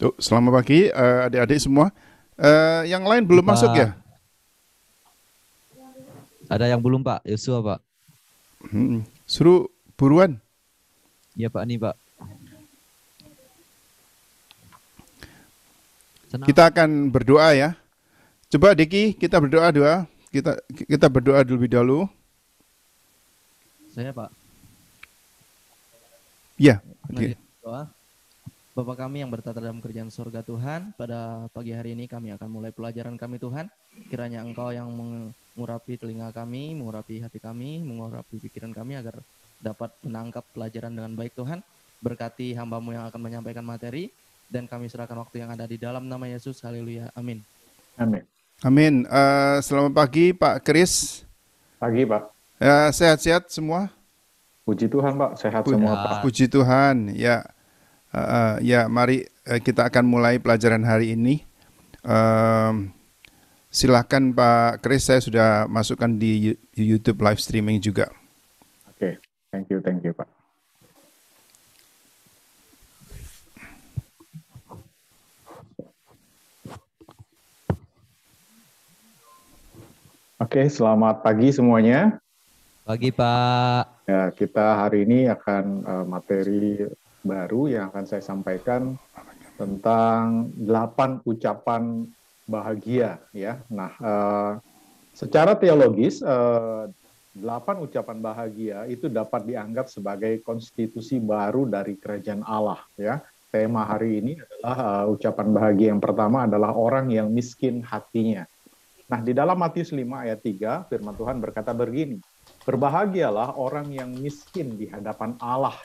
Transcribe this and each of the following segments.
Tuh, selamat pagi adik-adik semua. Yang lain Pagi, belum masuk Pak. ya? Ada yang belum, Pak? Yosua, Pak. Suruh buruan. Iya, Pak. Nih, Pak. Senang. Kita akan berdoa ya. Coba Diki, kita berdoa doa. Kita berdoa lebih dahulu. Saya, Pak. Ya, Mari doa. Bapa kami yang bertata dalam kerjaan surga Tuhan, pada pagi hari ini kami akan mulai pelajaran kami Tuhan. Kiranya Engkau yang mengurapi telinga kami, mengurapi hati kami, mengurapi pikiran kami agar dapat menangkap pelajaran dengan baik Tuhan. Berkati hamba-Mu yang akan menyampaikan materi, dan kami serahkan waktu yang ada di dalam nama Yesus. Haleluya. Amin. Amin. amin. Selamat pagi Pak Kris. Pagi, Pak. Sehat-sehat semua? Puji Tuhan, Pak. Sehat Pu- semua, Pak. Puji Tuhan. Ya, ya mari kita akan mulai pelajaran hari ini. Silakan Pak Kris, saya sudah masukkan di YouTube live streaming juga. Oke. Thank you, Pak. Oke, selamat pagi semuanya. Pagi, Pak. Ya, kita hari ini akan materi baru yang akan saya sampaikan tentang 8 ucapan bahagia, ya. Nah, secara teologis, 8 ucapan bahagia itu dapat dianggap sebagai konstitusi baru dari kerajaan Allah, ya. Tema hari ini adalah ucapan bahagia yang pertama adalah orang yang miskin hatinya. Nah, di dalam Matius 5 ayat 3, firman Tuhan berkata begini, berbahagialah orang yang miskin di hadapan Allah,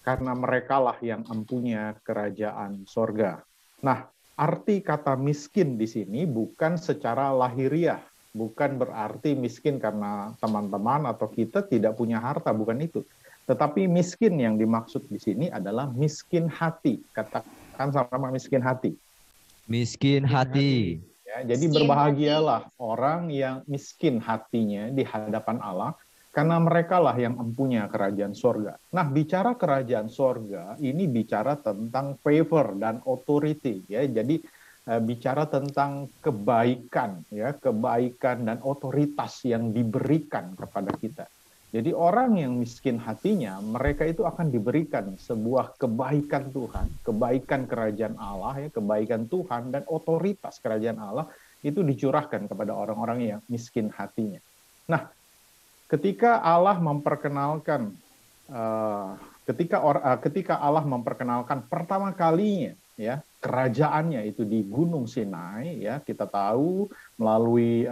karena merekalah yang empunya kerajaan sorga. Nah, arti kata miskin di sini bukan secara lahiriah, bukan berarti miskin karena teman-teman atau kita tidak punya harta, bukan itu. Tetapi miskin yang dimaksud di sini adalah miskin hati. Katakan sama miskin hati. Miskin hati. Ya, jadi berbahagialah orang yang miskin hatinya di hadapan Allah, karena merekalah yang empunya kerajaan sorga. Nah, bicara kerajaan sorga, ini bicara tentang favor dan authority, ya. Jadi bicara tentang kebaikan, ya, kebaikan dan otoritas yang diberikan kepada kita. Jadi orang yang miskin hatinya, mereka itu akan diberikan sebuah kebaikan Tuhan, kebaikan kerajaan Allah, ya, kebaikan Tuhan dan otoritas kerajaan Allah itu dicurahkan kepada orang-orang yang miskin hatinya. Nah, ketika Allah memperkenalkan, ketika Allah memperkenalkan pertama kalinya, ya, kerajaannya itu di Gunung Sinai, ya, kita tahu melalui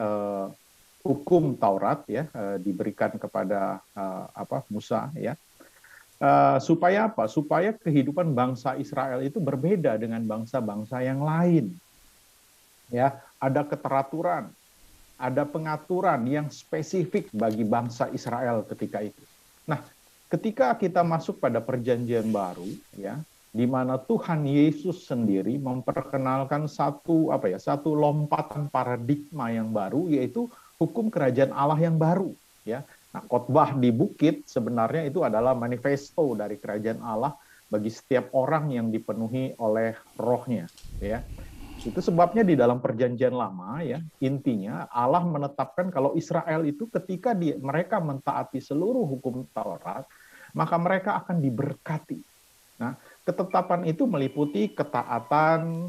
hukum Taurat, ya, diberikan kepada Musa, ya, supaya apa? Supaya kehidupan bangsa Israel itu berbeda dengan bangsa-bangsa yang lain, ya. Ada keteraturan, ada pengaturan yang spesifik bagi bangsa Israel ketika itu. Nah, ketika kita masuk pada perjanjian baru, ya, di mana Tuhan Yesus sendiri memperkenalkan satu lompatan paradigma yang baru, yaitu hukum kerajaan Allah yang baru, ya. Nah, khotbah di bukit sebenarnya itu adalah manifesto dari kerajaan Allah bagi setiap orang yang dipenuhi oleh rohnya, ya. Itu sebabnya di dalam perjanjian lama, ya, intinya Allah menetapkan kalau Israel itu ketika mereka mentaati seluruh hukum Taurat, maka mereka akan diberkati. Nah, ketetapan itu meliputi ketaatan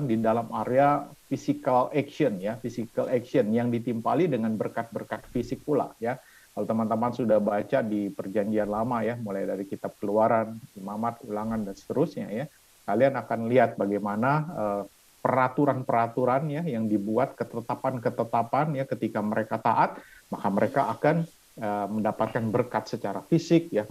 di dalam area physical action, ya, physical action yang ditimpali dengan berkat-berkat fisik pula, ya. Kalau teman-teman sudah baca di perjanjian lama, ya, mulai dari kitab Keluaran, Imamat, Ulangan dan seterusnya, ya, kalian akan lihat bagaimana peraturan-peraturan, ya, yang dibuat, ketetapan-ketetapan, ya, ketika mereka taat, maka mereka akan mendapatkan berkat secara fisik, ya.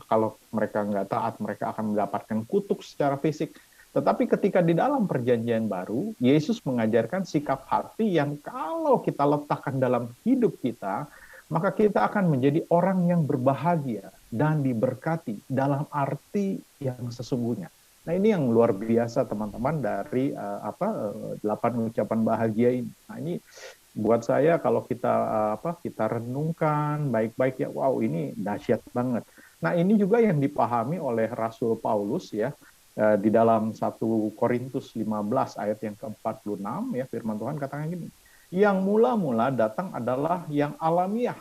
Kalau mereka nggak taat, mereka akan mendapatkan kutuk secara fisik. Tetapi ketika di dalam perjanjian baru, Yesus mengajarkan sikap hati yang kalau kita letakkan dalam hidup kita, maka kita akan menjadi orang yang berbahagia dan diberkati dalam arti yang sesungguhnya. Nah, ini yang luar biasa teman-teman dari 8 ucapan bahagia ini. Nah, ini buat saya kalau kita renungkan baik-baik, ya, wow, ini dahsyat banget. Nah, ini juga yang dipahami oleh Rasul Paulus, ya, Di dalam 1 Korintus 15 ayat yang ke-46 ya, firman Tuhan katakan gini, yang mula-mula datang adalah yang alamiah,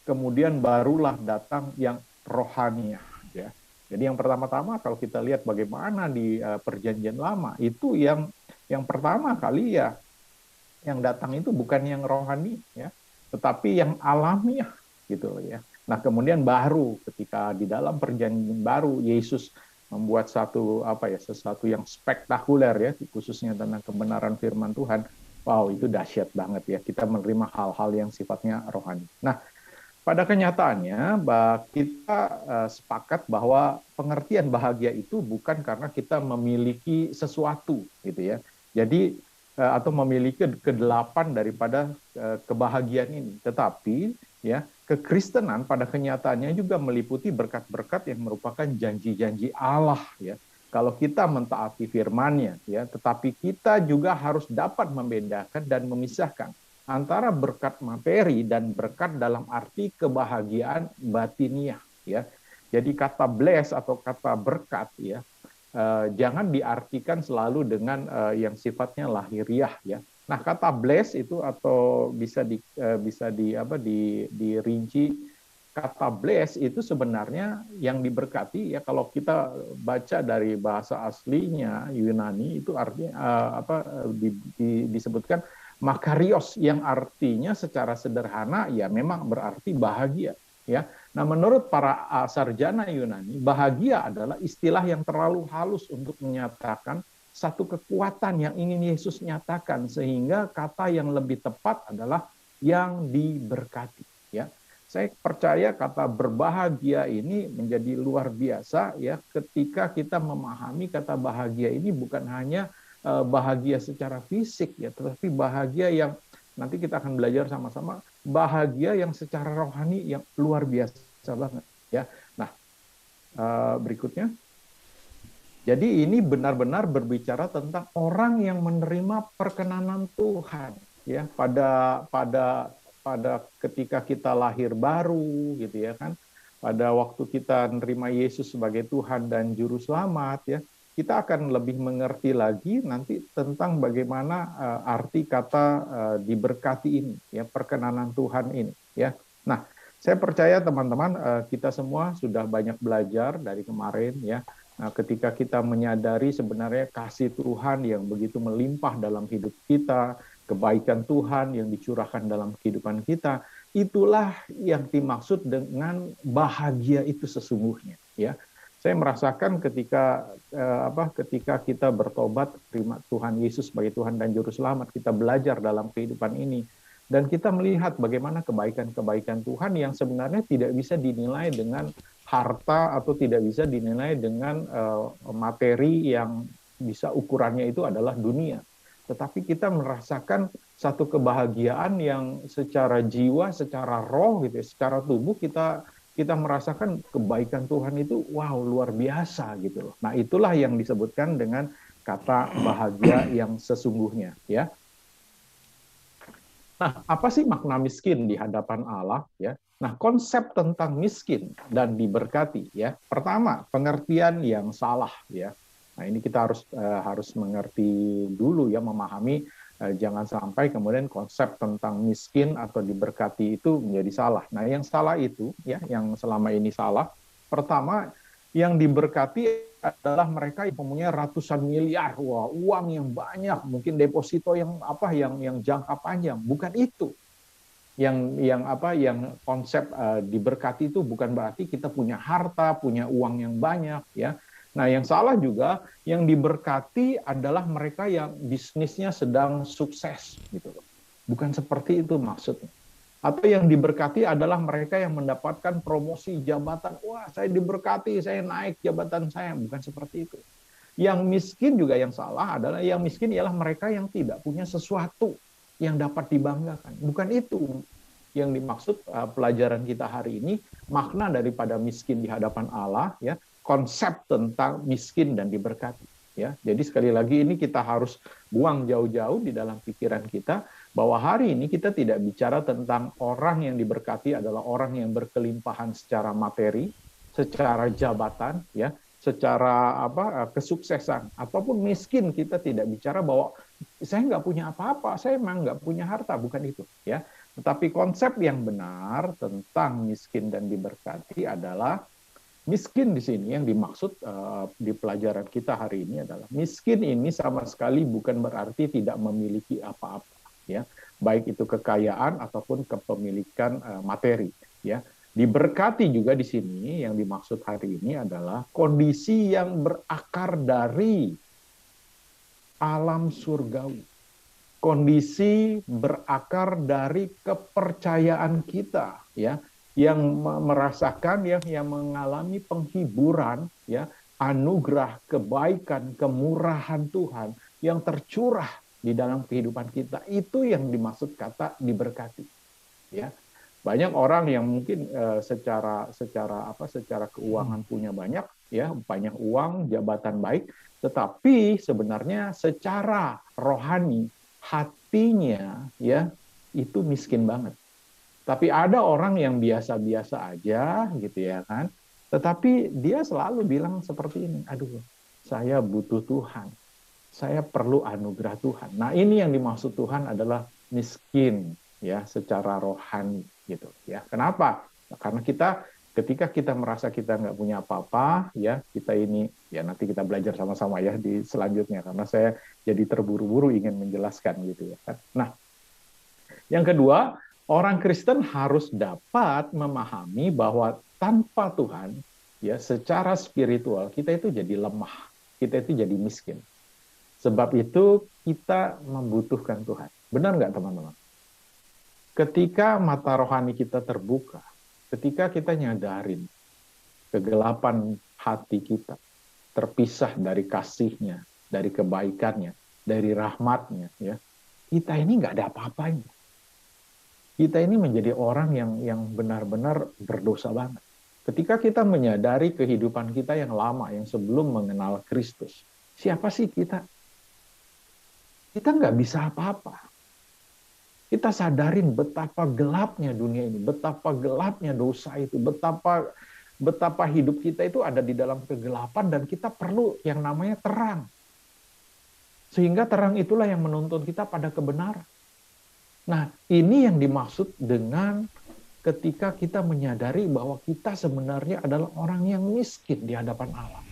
kemudian barulah datang yang rohaniah ya. Jadi yang pertama-tama kalau kita lihat bagaimana di Perjanjian Lama itu yang pertama kali ya yang datang itu bukan yang rohani ya, tetapi yang alamiah gitu loh ya. Nah, kemudian baru ketika di dalam Perjanjian Baru Yesus membuat sesuatu yang spektakuler ya, khususnya tentang kebenaran firman Tuhan. Wow, itu dahsyat banget ya. Kita menerima hal-hal yang sifatnya rohani. Nah, pada kenyataannya kita sepakat bahwa pengertian bahagia itu bukan karena kita memiliki sesuatu gitu ya. Jadi atau memiliki kedelapan daripada kebahagiaan ini. Tetapi ya, kekristenan pada kenyataannya juga meliputi berkat-berkat yang merupakan janji-janji Allah ya. Kalau kita mentaati firman-Nya ya, tetapi kita juga harus dapat membedakan dan memisahkan antara berkat materi dan berkat dalam arti kebahagiaan batiniah ya. Jadi kata bless atau kata berkat ya, jangan diartikan selalu dengan yang sifatnya lahiriah ya. Nah, kata bless itu atau bisa dirinci, kata bless itu sebenarnya yang diberkati ya, kalau kita baca dari bahasa aslinya Yunani itu artinya disebutkan makarios, yang artinya secara sederhana ya memang berarti bahagia ya. Nah, menurut para sarjana Yunani, bahagia adalah istilah yang terlalu halus untuk menyatakan satu kekuatan yang ingin Yesus nyatakan, sehingga kata yang lebih tepat adalah yang diberkati ya. Saya percaya kata berbahagia ini menjadi luar biasa ya, ketika kita memahami kata bahagia ini bukan hanya bahagia secara fisik ya, tetapi bahagia yang nanti kita akan belajar sama-sama, bahagia yang secara rohani yang luar biasa banget ya. Nah, berikutnya, jadi ini benar-benar berbicara tentang orang yang menerima perkenanan Tuhan ya, pada ketika kita lahir baru gitu ya kan, pada waktu kita menerima Yesus sebagai Tuhan dan Juru Selamat ya, kita akan lebih mengerti lagi nanti tentang bagaimana arti kata diberkati ini ya, perkenanan Tuhan ini ya. Nah, saya percaya teman-teman kita semua sudah banyak belajar dari kemarin ya. Nah, ketika kita menyadari sebenarnya kasih Tuhan yang begitu melimpah dalam hidup kita, kebaikan Tuhan yang dicurahkan dalam kehidupan kita, itulah yang dimaksud dengan bahagia itu sesungguhnya ya. Saya merasakan ketika kita bertobat, terima Tuhan Yesus sebagai Tuhan dan Juru Selamat, kita belajar dalam kehidupan ini, dan kita melihat bagaimana kebaikan-kebaikan Tuhan yang sebenarnya tidak bisa dinilai dengan harta atau tidak bisa dinilai dengan materi yang bisa ukurannya itu adalah dunia. Tetapi kita merasakan satu kebahagiaan yang secara jiwa, secara roh, gitu, secara tubuh kita merasakan kebaikan Tuhan itu wow, luar biasa gitu loh. Nah, itulah yang disebutkan dengan kata bahagia yang sesungguhnya ya. Nah, apa sih makna miskin di hadapan Allah ya? Nah, konsep tentang miskin dan diberkati ya. Pertama, pengertian yang salah ya. Nah, ini kita harus mengerti dulu ya, memahami, jangan sampai kemudian konsep tentang miskin atau diberkati itu menjadi salah. Nah, yang salah itu ya, yang selama ini salah, pertama, yang diberkati adalah mereka yang mempunyai ratusan miliar, wah, uang yang banyak, mungkin deposito yang jangka panjang. Bukan itu. Yang konsep diberkati itu bukan berarti kita punya harta, punya uang yang banyak ya. Nah, yang salah juga, yang diberkati adalah mereka yang bisnisnya sedang sukses gitu loh. Bukan seperti itu maksudnya. Atau yang diberkati adalah mereka yang mendapatkan promosi jabatan. Wah, saya diberkati, saya naik jabatan saya. Bukan seperti itu. Yang miskin juga yang salah adalah, yang miskin ialah mereka yang tidak punya sesuatu yang dapat dibanggakan. Bukan itu yang dimaksud pelajaran kita hari ini, makna daripada miskin di hadapan Allah ya. Konsep tentang miskin dan diberkati ya. Jadi sekali lagi ini kita harus buang jauh-jauh di dalam pikiran kita bahwa hari ini kita tidak bicara tentang orang yang diberkati adalah orang yang berkelimpahan secara materi, secara jabatan ya, secara kesuksesan, ataupun miskin, kita tidak bicara bahwa saya nggak punya apa-apa, saya memang nggak punya harta, bukan itu ya. Tetapi konsep yang benar tentang miskin dan diberkati adalah miskin di sini yang dimaksud di pelajaran kita hari ini adalah miskin ini sama sekali bukan berarti tidak memiliki apa-apa ya, baik itu kekayaan ataupun kepemilikan materi ya. Diberkati juga di sini yang dimaksud hari ini adalah kondisi yang berakar dari alam surgawi. Kondisi berakar dari kepercayaan kita ya, yang merasakan yang mengalami penghiburan ya, anugerah, kebaikan, kemurahan Tuhan yang tercurah di dalam kehidupan kita. Itu yang dimaksud kata diberkati ya. Banyak orang yang mungkin secara keuangan punya banyak ya, banyak uang, jabatan baik, tetapi sebenarnya secara rohani hatinya ya itu miskin banget. Tapi ada orang yang biasa-biasa aja gitu ya kan, tetapi dia selalu bilang seperti ini, aduh saya butuh Tuhan, saya perlu anugerah Tuhan. Nah ini yang dimaksud Tuhan adalah miskin ya secara rohani gitu ya. Kenapa? Karena ketika kita merasa kita nggak punya apa-apa ya, kita ini ya, nanti kita belajar sama-sama ya di selanjutnya, karena saya jadi terburu-buru ingin menjelaskan gitu ya kan. Nah yang kedua, orang Kristen harus dapat memahami bahwa tanpa Tuhan ya secara spiritual kita itu jadi lemah, kita itu jadi miskin. Sebab itu kita membutuhkan Tuhan. Benar nggak teman-teman? Ketika mata rohani kita terbuka, ketika kita nyadarin kegelapan hati kita, terpisah dari kasihnya, dari kebaikannya, dari rahmatnya, ya, kita ini nggak ada apa-apanya. Kita ini menjadi orang yang benar-benar berdosa banget. Ketika kita menyadari kehidupan kita yang lama, yang sebelum mengenal Kristus, siapa sih kita? Kita nggak bisa apa-apa. Kita sadarin betapa gelapnya dunia ini, betapa gelapnya dosa itu, betapa hidup kita itu ada di dalam kegelapan dan kita perlu yang namanya terang. Sehingga terang itulah yang menuntun kita pada kebenaran. Nah, ini yang dimaksud dengan ketika kita menyadari bahwa kita sebenarnya adalah orang yang miskin di hadapan Allah.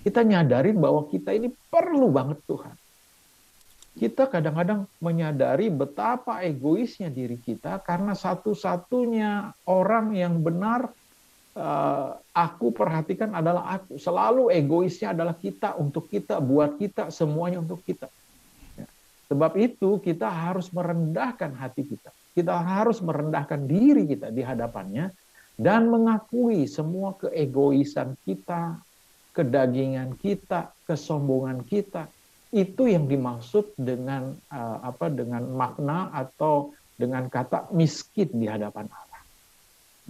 Kita nyadarin bahwa kita ini perlu banget Tuhan. Kita kadang-kadang menyadari betapa egoisnya diri kita karena satu-satunya orang yang benar aku perhatikan adalah aku. Selalu egoisnya adalah kita, untuk kita, buat kita, semuanya untuk kita. Ya. Sebab itu kita harus merendahkan hati kita. Kita harus merendahkan diri kita di hadapannya dan mengakui semua keegoisan kita, kedagingan kita, kesombongan kita. Itu yang dimaksud dengan dengan makna atau dengan kata miskin di hadapan Allah.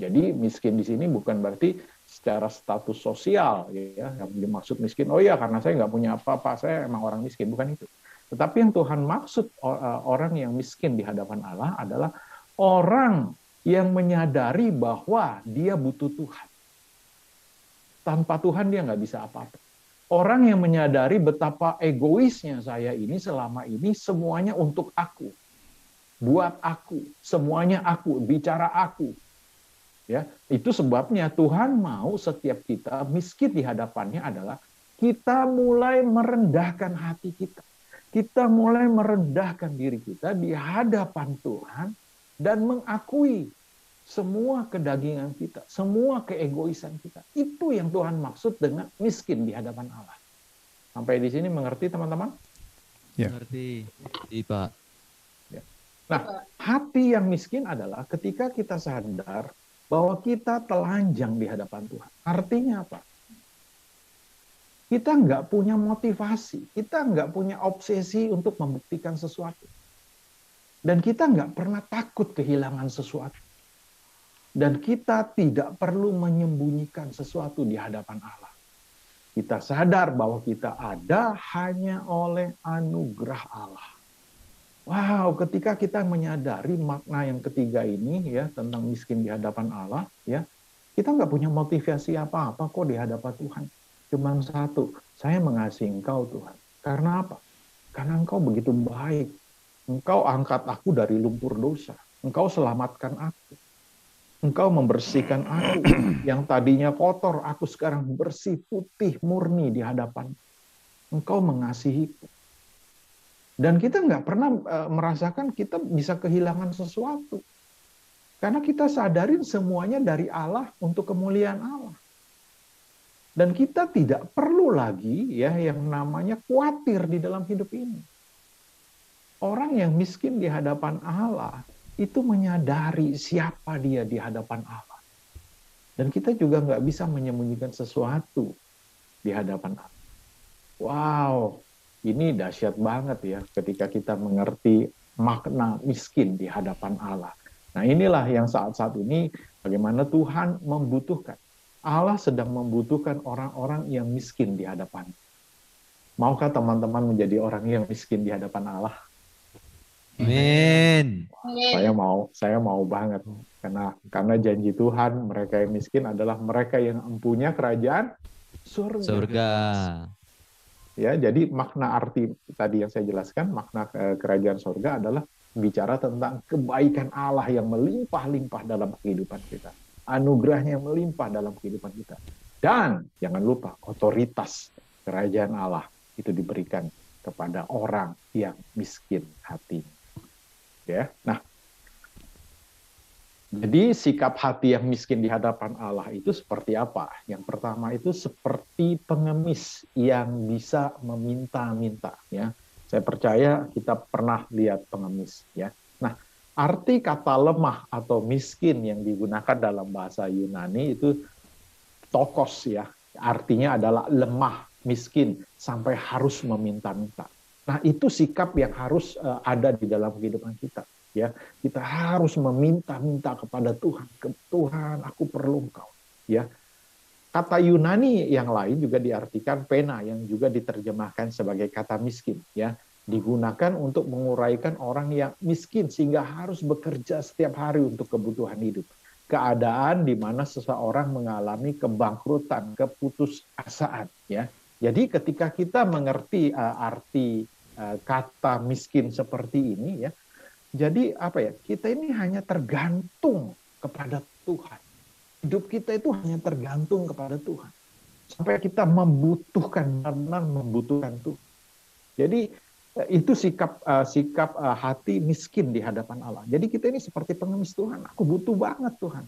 Jadi miskin di sini bukan berarti secara status sosial ya, yang dimaksud miskin. Oh ya, karena saya nggak punya apa-apa, saya emang orang miskin, bukan itu. Tetapi yang Tuhan maksud orang yang miskin di hadapan Allah adalah orang yang menyadari bahwa dia butuh Tuhan. Tanpa Tuhan dia nggak bisa apa-apa. Orang yang menyadari betapa egoisnya saya ini selama ini, semuanya untuk aku. Buat aku, semuanya aku, bicara aku. Ya, itu sebabnya Tuhan mau setiap kita miskin di hadapannya adalah kita mulai merendahkan hati kita. Kita mulai merendahkan diri kita di hadapan Tuhan dan mengakui semua kedagingan kita, semua keegoisan kita. Itu yang Tuhan maksud dengan miskin di hadapan Allah. Sampai di sini mengerti teman-teman? Ya. Mengerti, Pak. Ya. Nah, hati yang miskin adalah ketika kita sadar bahwa kita telanjang di hadapan Tuhan. Artinya apa? Kita nggak punya motivasi, kita nggak punya obsesi untuk membuktikan sesuatu. Dan kita nggak pernah takut kehilangan sesuatu. Dan kita tidak perlu menyembunyikan sesuatu di hadapan Allah. Kita sadar bahwa kita ada hanya oleh anugerah Allah. Wow, ketika kita menyadari makna yang ketiga ini ya, tentang miskin di hadapan Allah, ya, kita nggak punya motivasi apa-apa kok di hadapan Tuhan. Cuma satu, saya mengasihi Engkau Tuhan. Karena apa? Karena Engkau begitu baik. Engkau angkat aku dari lumpur dosa. Engkau selamatkan aku. Engkau membersihkan aku. Yang tadinya kotor, aku sekarang bersih, putih, murni di hadapan. Engkau mengasihiku. Dan kita nggak pernah merasakan kita bisa kehilangan sesuatu. Karena kita sadarin semuanya dari Allah untuk kemuliaan Allah. Dan kita tidak perlu lagi ya yang namanya khawatir di dalam hidup ini. Orang yang miskin di hadapan Allah itu menyadari siapa dia di hadapan Allah. Dan kita juga nggak bisa menyembunyikan sesuatu di hadapan Allah. Wow, ini dahsyat banget ya ketika kita mengerti makna miskin di hadapan Allah. Nah inilah yang saat-saat ini bagaimana Tuhan membutuhkan. Allah sedang membutuhkan orang-orang yang miskin di hadapan. Maukah teman-teman menjadi orang yang miskin di hadapan Allah? Amin. Saya mau banget karena janji Tuhan mereka yang miskin adalah mereka yang empunya kerajaan surga. Ya, jadi makna arti tadi yang saya jelaskan, makna kerajaan surga adalah bicara tentang kebaikan Allah yang melimpah-limpah dalam kehidupan kita. Anugerahnya yang melimpah dalam kehidupan kita. Dan jangan lupa otoritas kerajaan Allah itu diberikan kepada orang yang miskin hati. Ya. Nah, jadi sikap hati yang miskin di hadapan Allah itu seperti apa? Yang pertama itu seperti pengemis yang bisa meminta-minta. Ya, saya percaya kita pernah lihat pengemis. Ya, nah arti kata lemah atau miskin yang digunakan dalam bahasa Yunani itu tokos ya. Artinya adalah lemah, miskin sampai harus meminta-minta. Nah itu sikap yang harus ada di dalam kehidupan kita. Ya, kita harus meminta-minta kepada Tuhan. Tuhan, aku perlu Engkau. Ya, kata Yunani yang lain juga diartikan pena, yang juga diterjemahkan sebagai kata miskin. Ya, digunakan untuk menguraikan orang yang miskin sehingga harus bekerja setiap hari untuk kebutuhan hidup. Keadaan di mana seseorang mengalami kebangkrutan, keputusasaan. Ya, jadi ketika kita mengerti arti kata miskin seperti ini, ya. Jadi apa ya? Kita ini hanya tergantung kepada Tuhan. Hidup kita itu hanya tergantung kepada Tuhan. Sampai kita membutuhkan, benar-benar membutuhkan Tuhan. Jadi itu sikap hati miskin di hadapan Allah. Jadi kita ini seperti pengemis Tuhan. Aku butuh banget Tuhan.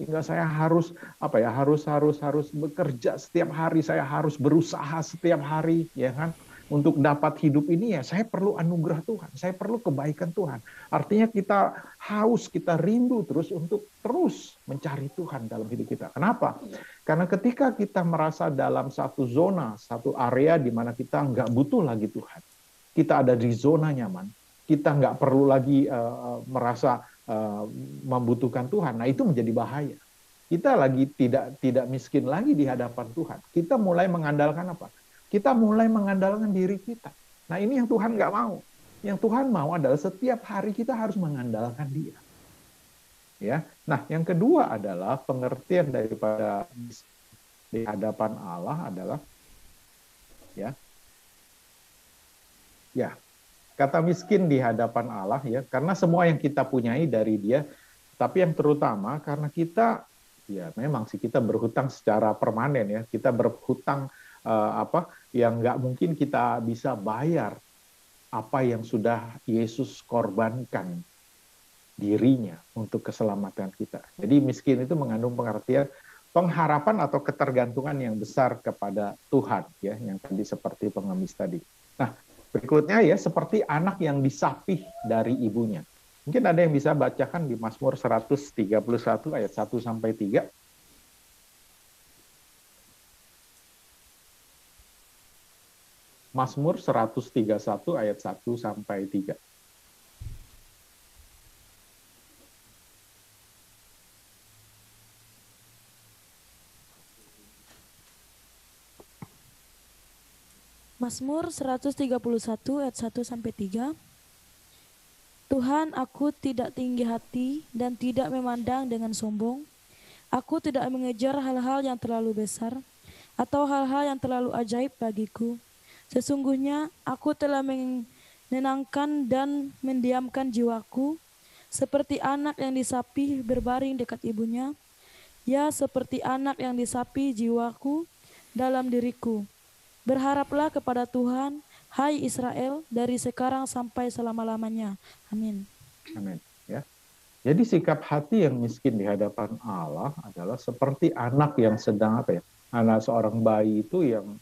Hingga saya harus harus bekerja setiap hari. Saya harus berusaha setiap hari, ya kan? Untuk dapat hidup ini ya saya perlu anugerah Tuhan, saya perlu kebaikan Tuhan. Artinya kita haus, kita rindu terus untuk terus mencari Tuhan dalam hidup kita. Kenapa? Karena ketika kita merasa dalam satu zona, satu area di mana kita nggak butuh lagi Tuhan, kita ada di zona nyaman, kita nggak perlu lagi merasa membutuhkan Tuhan. Nah itu menjadi bahaya. Kita lagi tidak miskin lagi di hadapan Tuhan. Kita mulai mengandalkan apa? Kita mulai mengandalkan diri kita. Nah ini yang Tuhan nggak mau. Yang Tuhan mau adalah setiap hari kita harus mengandalkan Dia. Ya. Nah yang kedua adalah pengertian daripada di hadapan Allah adalah ya kata miskin di hadapan Allah ya karena semua yang kita punyai dari Dia, tapi yang terutama karena kita ya memang sih kita berhutang secara permanen ya, kita berhutang yang nggak mungkin kita bisa bayar apa yang sudah Yesus korbankan dirinya untuk keselamatan kita. Jadi miskin itu mengandung pengertian pengharapan atau ketergantungan yang besar kepada Tuhan ya, yang tadi seperti pengemis tadi. Nah, berikutnya ya seperti anak yang disapih dari ibunya. Mungkin ada yang bisa bacakan di Mazmur 131 ayat 1 sampai 3. Mazmur 131 ayat 1 sampai 3. Mazmur 131 ayat 1 sampai 3. Tuhan, aku tidak tinggi hati dan tidak memandang dengan sombong. Aku tidak mengejar hal-hal yang terlalu besar. atau hal-hal yang terlalu ajaib bagiku. Sesungguhnya aku telah menenangkan dan mendiamkan jiwaku, seperti anak yang disapi berbaring dekat ibunya. Ya, seperti anak yang disapi jiwaku dalam diriku. Berharaplah kepada Tuhan, hai Israel, dari sekarang sampai selama-lamanya. Amin. Amin. Ya. Jadi sikap hati yang miskin di hadapan Allah adalah seperti anak yang sedang anak seorang bayi itu yang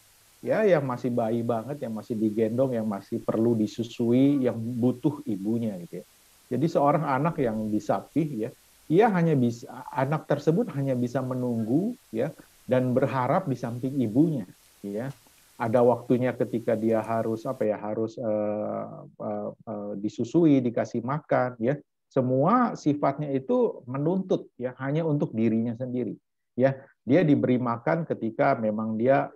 masih bayi banget, yang masih digendong, yang masih perlu disusui, yang butuh ibunya gitu ya. Jadi seorang anak yang disapih ya, anak tersebut hanya bisa menunggu ya dan berharap di samping ibunya ya. Ada waktunya ketika dia harus disusui, dikasih makan ya. Semua sifatnya itu menuntut ya hanya untuk dirinya sendiri ya. Dia diberi makan ketika memang dia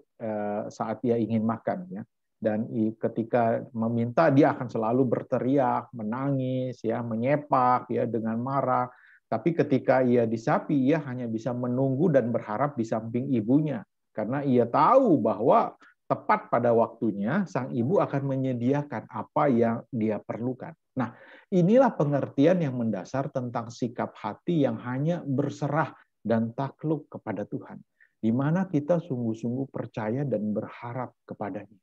saat dia ingin makan ya, dan ketika meminta dia akan selalu berteriak, menangis ya, menyepak ya dengan marah. Tapi ketika ia disapi, ia hanya bisa menunggu dan berharap di samping ibunya karena ia tahu bahwa tepat pada waktunya sang ibu akan menyediakan apa yang dia perlukan. Nah, inilah pengertian yang mendasar tentang sikap hati yang hanya berserah dan takluk kepada Tuhan, di mana kita sungguh-sungguh percaya dan berharap kepadanya.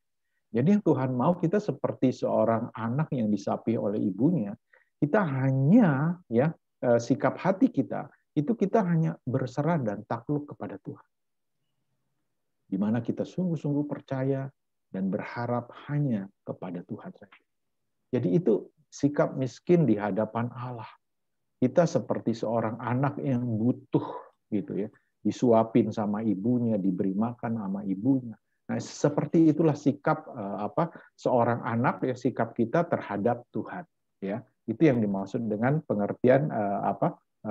Jadi yang Tuhan mau kita seperti seorang anak yang disapi oleh ibunya, kita hanya sikap hati kita itu kita hanya berserah dan takluk kepada Tuhan. Di mana kita sungguh-sungguh percaya dan berharap hanya kepada Tuhan saja. Jadi itu sikap miskin di hadapan Allah. Kita seperti seorang anak yang butuh gitu ya, disuapin sama ibunya, diberi makan sama ibunya. Nah, seperti itulah sikap seorang anak ya, sikap kita terhadap Tuhan ya. Itu yang dimaksud dengan pengertian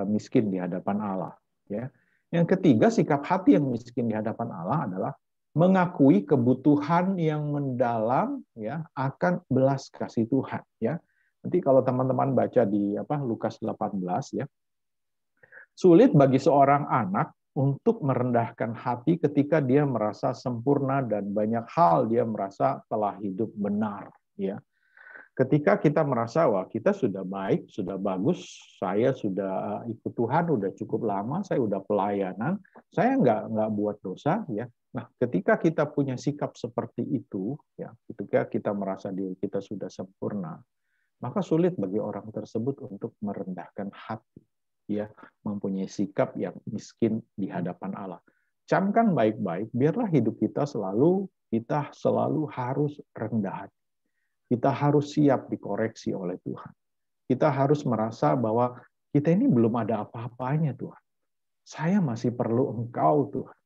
miskin di hadapan Allah ya. Yang ketiga, sikap hati yang miskin di hadapan Allah adalah mengakui kebutuhan yang mendalam ya akan belas kasih Tuhan ya. Nanti kalau teman-teman baca di Lukas 18 ya. Sulit bagi seorang anak untuk merendahkan hati ketika dia merasa sempurna dan banyak hal dia merasa telah hidup benar ya. Ketika kita merasa wah kita sudah baik, sudah bagus, saya sudah ikut Tuhan, udah cukup lama, saya udah pelayanan, saya nggak buat dosa, ya. Nah, ketika kita punya sikap seperti itu, ya, ketika kita merasa diri kita sudah sempurna, maka sulit bagi orang tersebut untuk merendahkan hati, ya, mempunyai sikap yang miskin di hadapan Allah. Camkan baik-baik, biarlah hidup kita selalu harus rendah hati. Kita harus siap dikoreksi oleh Tuhan. Kita harus merasa bahwa kita ini belum ada apa-apanya, Tuhan. Saya masih perlu Engkau, Tuhan.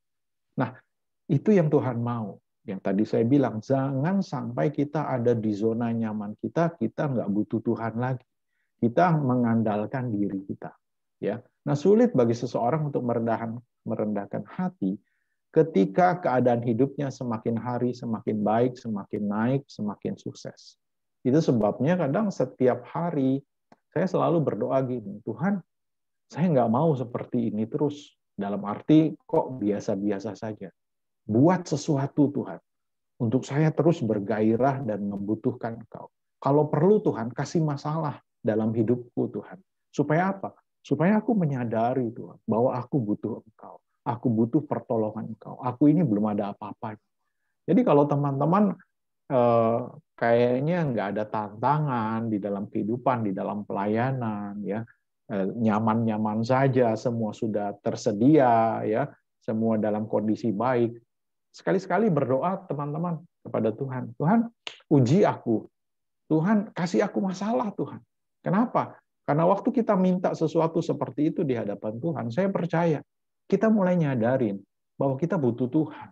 Nah, itu yang Tuhan mau. Yang tadi saya bilang, jangan sampai kita ada di zona nyaman kita nggak butuh Tuhan lagi. Kita mengandalkan diri kita. Ya. Nah, sulit bagi seseorang untuk merendahkan hati ketika keadaan hidupnya semakin hari semakin baik, semakin naik, semakin sukses. Itu sebabnya kadang setiap hari saya selalu berdoa gini, Tuhan, saya nggak mau seperti ini terus. Dalam arti kok biasa-biasa saja. Buat sesuatu Tuhan. Untuk saya terus bergairah dan membutuhkan Engkau. Kalau perlu Tuhan, kasih masalah dalam hidupku Tuhan. Supaya apa? Supaya aku menyadari Tuhan, bahwa aku butuh Engkau. Aku butuh pertolongan Engkau. Aku ini belum ada apa-apa. Jadi kalau teman-teman kayaknya nggak ada tantangan di dalam kehidupan, di dalam pelayanan, ya nyaman-nyaman saja, semua sudah tersedia, ya semua dalam kondisi baik. Sekali-sekali berdoa teman-teman kepada Tuhan. Tuhan, uji aku. Tuhan, kasih aku masalah Tuhan. Kenapa? Karena waktu kita minta sesuatu seperti itu di hadapan Tuhan, saya percaya kita mulai nyadarin bahwa kita butuh Tuhan.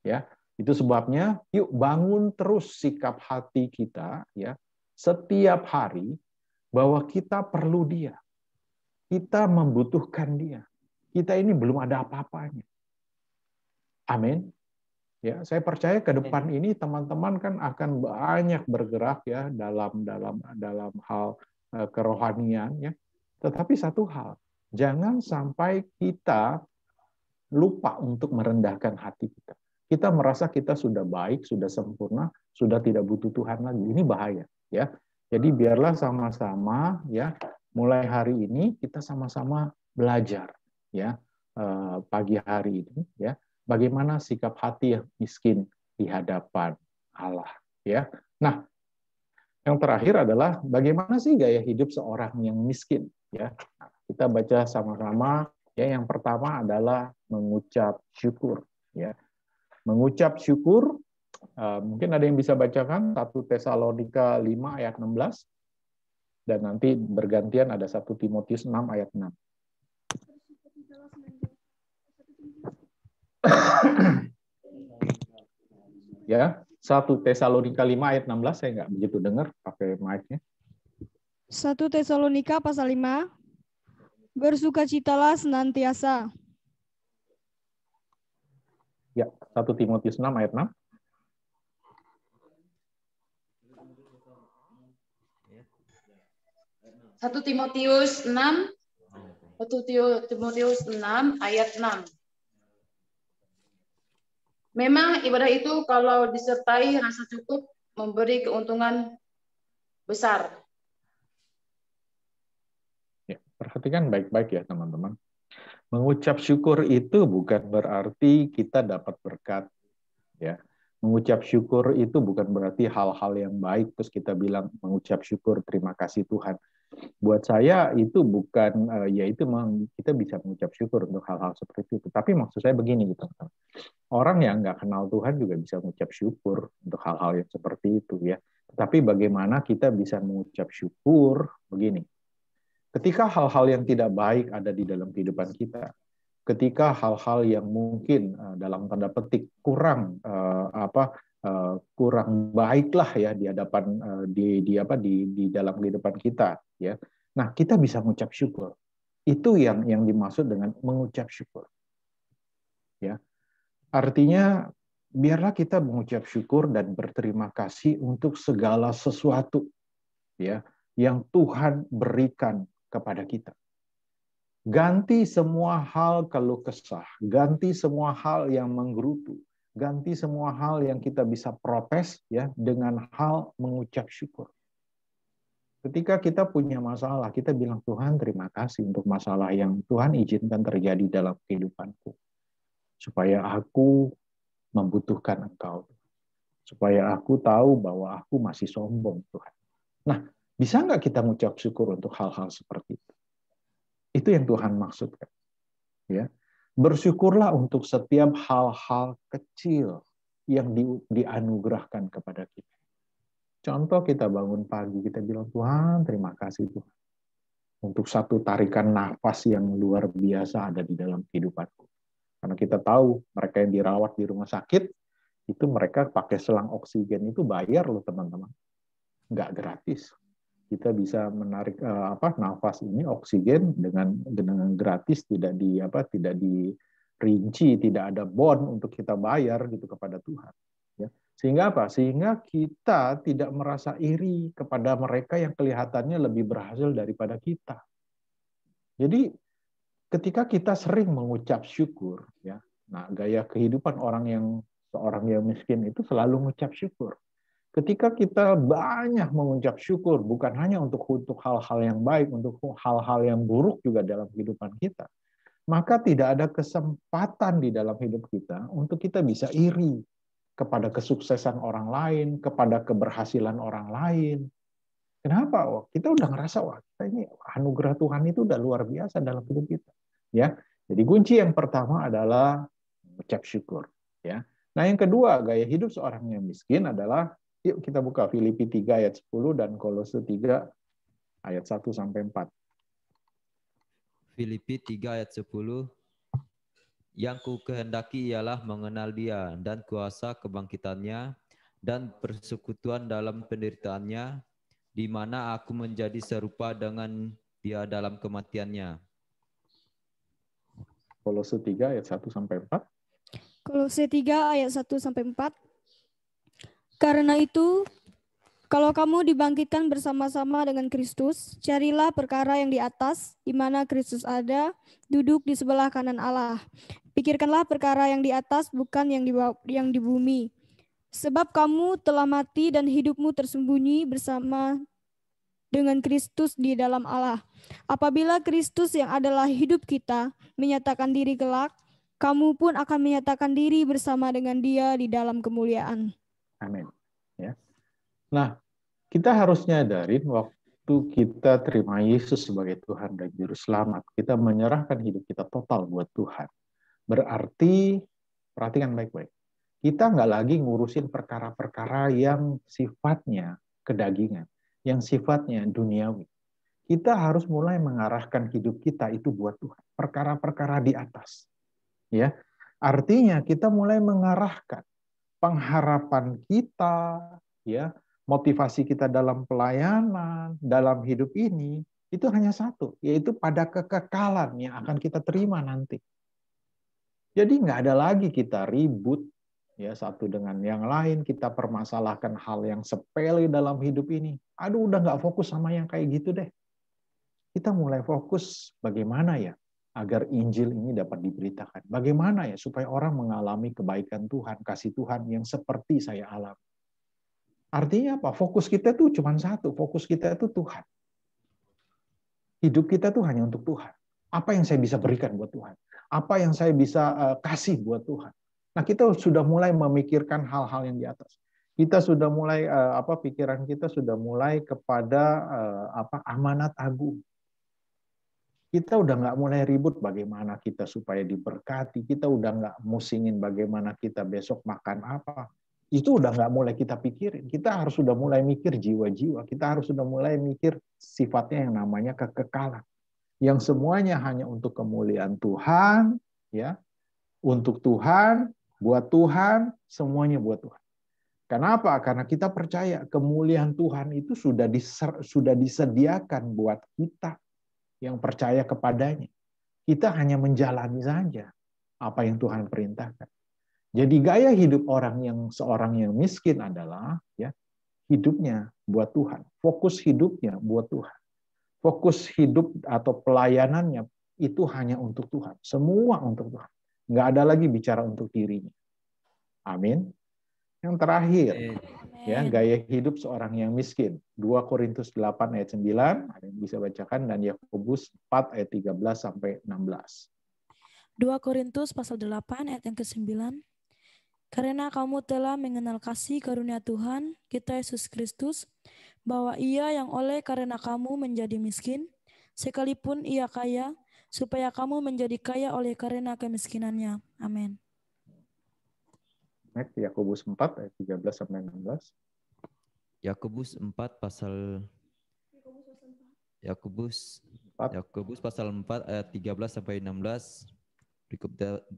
Ya, itu sebabnya yuk bangun terus sikap hati kita ya setiap hari bahwa kita perlu Dia. Kita membutuhkan Dia. Kita ini belum ada apa-apanya. Amin. Ya, saya percaya ke depan ini teman-teman kan akan banyak bergerak ya dalam hal kerohanian ya. Tetapi satu hal, jangan sampai kita lupa untuk merendahkan hati kita. kita merasa kita sudah baik, sudah sempurna, sudah tidak butuh Tuhan lagi. Ini bahaya, ya. Jadi biarlah sama-sama, ya, mulai hari ini kita sama-sama belajar, ya, pagi hari ini, ya, bagaimana sikap hati yang miskin di hadapan Allah, ya. Nah, yang terakhir adalah bagaimana sih gaya hidup seorang yang miskin, ya. Nah, kita baca sama-sama, ya. Yang pertama adalah mengucap syukur, ya. Mengucap syukur, mungkin ada yang bisa bacakan 1 Tesalonika 5 ayat 16, dan nanti bergantian ada 1 Timotius 6 ayat 6. Ya, 1 Tesalonika 5 ayat 16, saya nggak begitu dengar pakai mic-nya. 1 Tesalonika pasal 5, bersukacitalah senantiasa. Ya, 1 Timotius 6 ayat 6. Satu Timotius 6 ayat 6. Memang ibadah itu kalau disertai rasa cukup memberi keuntungan besar. Ya, perhatikan baik-baik ya teman-teman. Mengucap syukur itu bukan berarti kita dapat berkat, ya. Mengucap syukur itu bukan berarti hal-hal yang baik terus kita bilang mengucap syukur terima kasih Tuhan. Buat saya itu bukan kita bisa mengucap syukur untuk hal-hal seperti itu. Tapi maksud saya begini gitu. Orang yang nggak kenal Tuhan juga bisa mengucap syukur untuk hal-hal yang seperti itu, ya. Tapi bagaimana kita bisa mengucap syukur begini? Ketika hal-hal yang tidak baik ada di dalam kehidupan kita, ketika hal-hal yang mungkin dalam tanda petik kurang baiklah ya di hadapan di dalam kehidupan kita, ya. Nah, kita bisa mengucap syukur. Itu yang dimaksud dengan mengucap syukur. Ya. Artinya biarlah kita mengucap syukur dan berterima kasih untuk segala sesuatu, ya, yang Tuhan berikan kepada kita. Ganti semua hal keluh kesah, ganti semua hal yang menggerutu, ganti semua hal yang kita bisa protes, ya, dengan hal mengucap syukur. Ketika kita punya masalah, kita bilang, Tuhan terima kasih untuk masalah yang Tuhan izinkan terjadi dalam kehidupanku. Supaya aku membutuhkan Engkau. Supaya aku tahu bahwa aku masih sombong, Tuhan. Nah, bisa nggak kita mengucap syukur untuk hal-hal seperti itu? Itu yang Tuhan maksudkan. Ya. Bersyukurlah untuk setiap hal-hal kecil yang dianugerahkan kepada kita. Contoh kita bangun pagi, kita bilang, Tuhan terima kasih Tuhan. Untuk satu tarikan nafas yang luar biasa ada di dalam kehidupanku. Karena kita tahu mereka yang dirawat di rumah sakit, itu mereka pakai selang oksigen itu bayar loh teman-teman. Nggak gratis. Kita bisa menarik nafas ini oksigen dengan gratis, tidak dirinci, tidak ada bond untuk kita bayar gitu kepada Tuhan. Ya. Sehingga apa? Sehingga kita tidak merasa iri kepada mereka yang kelihatannya lebih berhasil daripada kita. Jadi ketika kita sering mengucap syukur, ya, nah gaya kehidupan seorang yang miskin itu selalu mengucap syukur. Ketika kita banyak mengucap syukur, bukan hanya untuk hal-hal yang baik, untuk hal-hal yang buruk juga dalam kehidupan kita, maka tidak ada kesempatan di dalam hidup kita untuk kita bisa iri kepada kesuksesan orang lain, kepada keberhasilan orang lain. Kenapa? Kita udah ngerasa, kita ini anugerah Tuhan itu udah luar biasa dalam hidup kita. Ya, jadi kunci yang pertama adalah mengucap syukur. Ya. Nah yang kedua, gaya hidup seorang yang miskin adalah, yuk kita buka Filipi 3 ayat 10 dan Kolose 3 ayat 1-4. Filipi 3 ayat 10. Yang ku kehendaki ialah mengenal Dia dan kuasa kebangkitannya dan persekutuan dalam penderitaannya, di mana aku menjadi serupa dengan Dia dalam kematiannya. Kolose 3 ayat 1-4. Kolose 3 ayat 1-4. Karena itu, kalau kamu dibangkitkan bersama-sama dengan Kristus, carilah perkara yang di atas, di mana Kristus ada, duduk di sebelah kanan Allah. Pikirkanlah perkara yang di atas, bukan yang di bumi. Sebab kamu telah mati dan hidupmu tersembunyi bersama dengan Kristus di dalam Allah. Apabila Kristus yang adalah hidup kita menyatakan diri kelak, kamu pun akan menyatakan diri bersama dengan Dia di dalam kemuliaan. Amin. Ya. Nah, kita harus nyadarin waktu kita terima Yesus sebagai Tuhan dan Juru Selamat, kita menyerahkan hidup kita total buat Tuhan. Berarti, perhatikan baik-baik, kita nggak lagi ngurusin perkara-perkara yang sifatnya kedagingan, yang sifatnya duniawi. Kita harus mulai mengarahkan hidup kita itu buat Tuhan. Perkara-perkara di atas. Ya, artinya kita mulai mengarahkan pengharapan kita, ya, motivasi kita dalam pelayanan, dalam hidup ini, itu hanya satu, yaitu pada kekekalan yang akan kita terima nanti. Jadi nggak ada lagi kita ribut, ya, satu dengan yang lain, kita permasalahkan hal yang sepele dalam hidup ini. Aduh, udah nggak fokus sama yang kayak gitu deh. Kita mulai fokus bagaimana ya agar Injil ini dapat diberitakan. Bagaimana ya supaya orang mengalami kebaikan Tuhan, kasih Tuhan yang seperti saya alami. Artinya apa? Fokus kita tuh cuma satu, fokus kita itu Tuhan. Hidup kita tuh hanya untuk Tuhan. Apa yang saya bisa berikan buat Tuhan? Apa yang saya bisa kasih buat Tuhan? Nah, kita sudah mulai memikirkan hal-hal yang di atas. Kita sudah mulai pikiran kita sudah mulai kepada amanat agung. Kita udah nggak mulai ribut bagaimana kita supaya diberkati. Kita udah nggak musingin bagaimana kita besok makan apa. Itu udah nggak mulai kita pikirin. Kita harus sudah mulai mikir jiwa-jiwa. Kita harus sudah mulai mikir sifatnya yang namanya kekekalan. Yang semuanya hanya untuk kemuliaan Tuhan, ya, untuk Tuhan, buat Tuhan, semuanya buat Tuhan. Kenapa? Karena kita percaya kemuliaan Tuhan itu sudah disediakan buat kita yang percaya kepadanya. Kita hanya menjalani saja apa yang Tuhan perintahkan. Jadi gaya hidup seorang yang miskin adalah, ya, hidupnya buat Tuhan, fokus hidupnya buat Tuhan. Fokus hidup atau pelayanannya itu hanya untuk Tuhan. Semua untuk Tuhan. Nggak ada lagi bicara untuk dirinya. Amin. Yang terakhir, ya, gaya hidup seorang yang miskin. 2 Korintus 8 ayat 9, ada yang bisa bacakan, dan Yakobus 4 ayat 13 sampai 16. 2 Korintus pasal 8 ayat yang ke-9. Karena kamu telah mengenal kasih karunia Tuhan kita Yesus Kristus, bahwa Ia yang oleh karena kamu menjadi miskin, sekalipun Ia kaya, supaya kamu menjadi kaya oleh karena kemiskinannya. Amin. Next, Yakobus 4 ayat 13 sampai 16. Yakobus 4 pasal 4 ayat 13 sampai 16.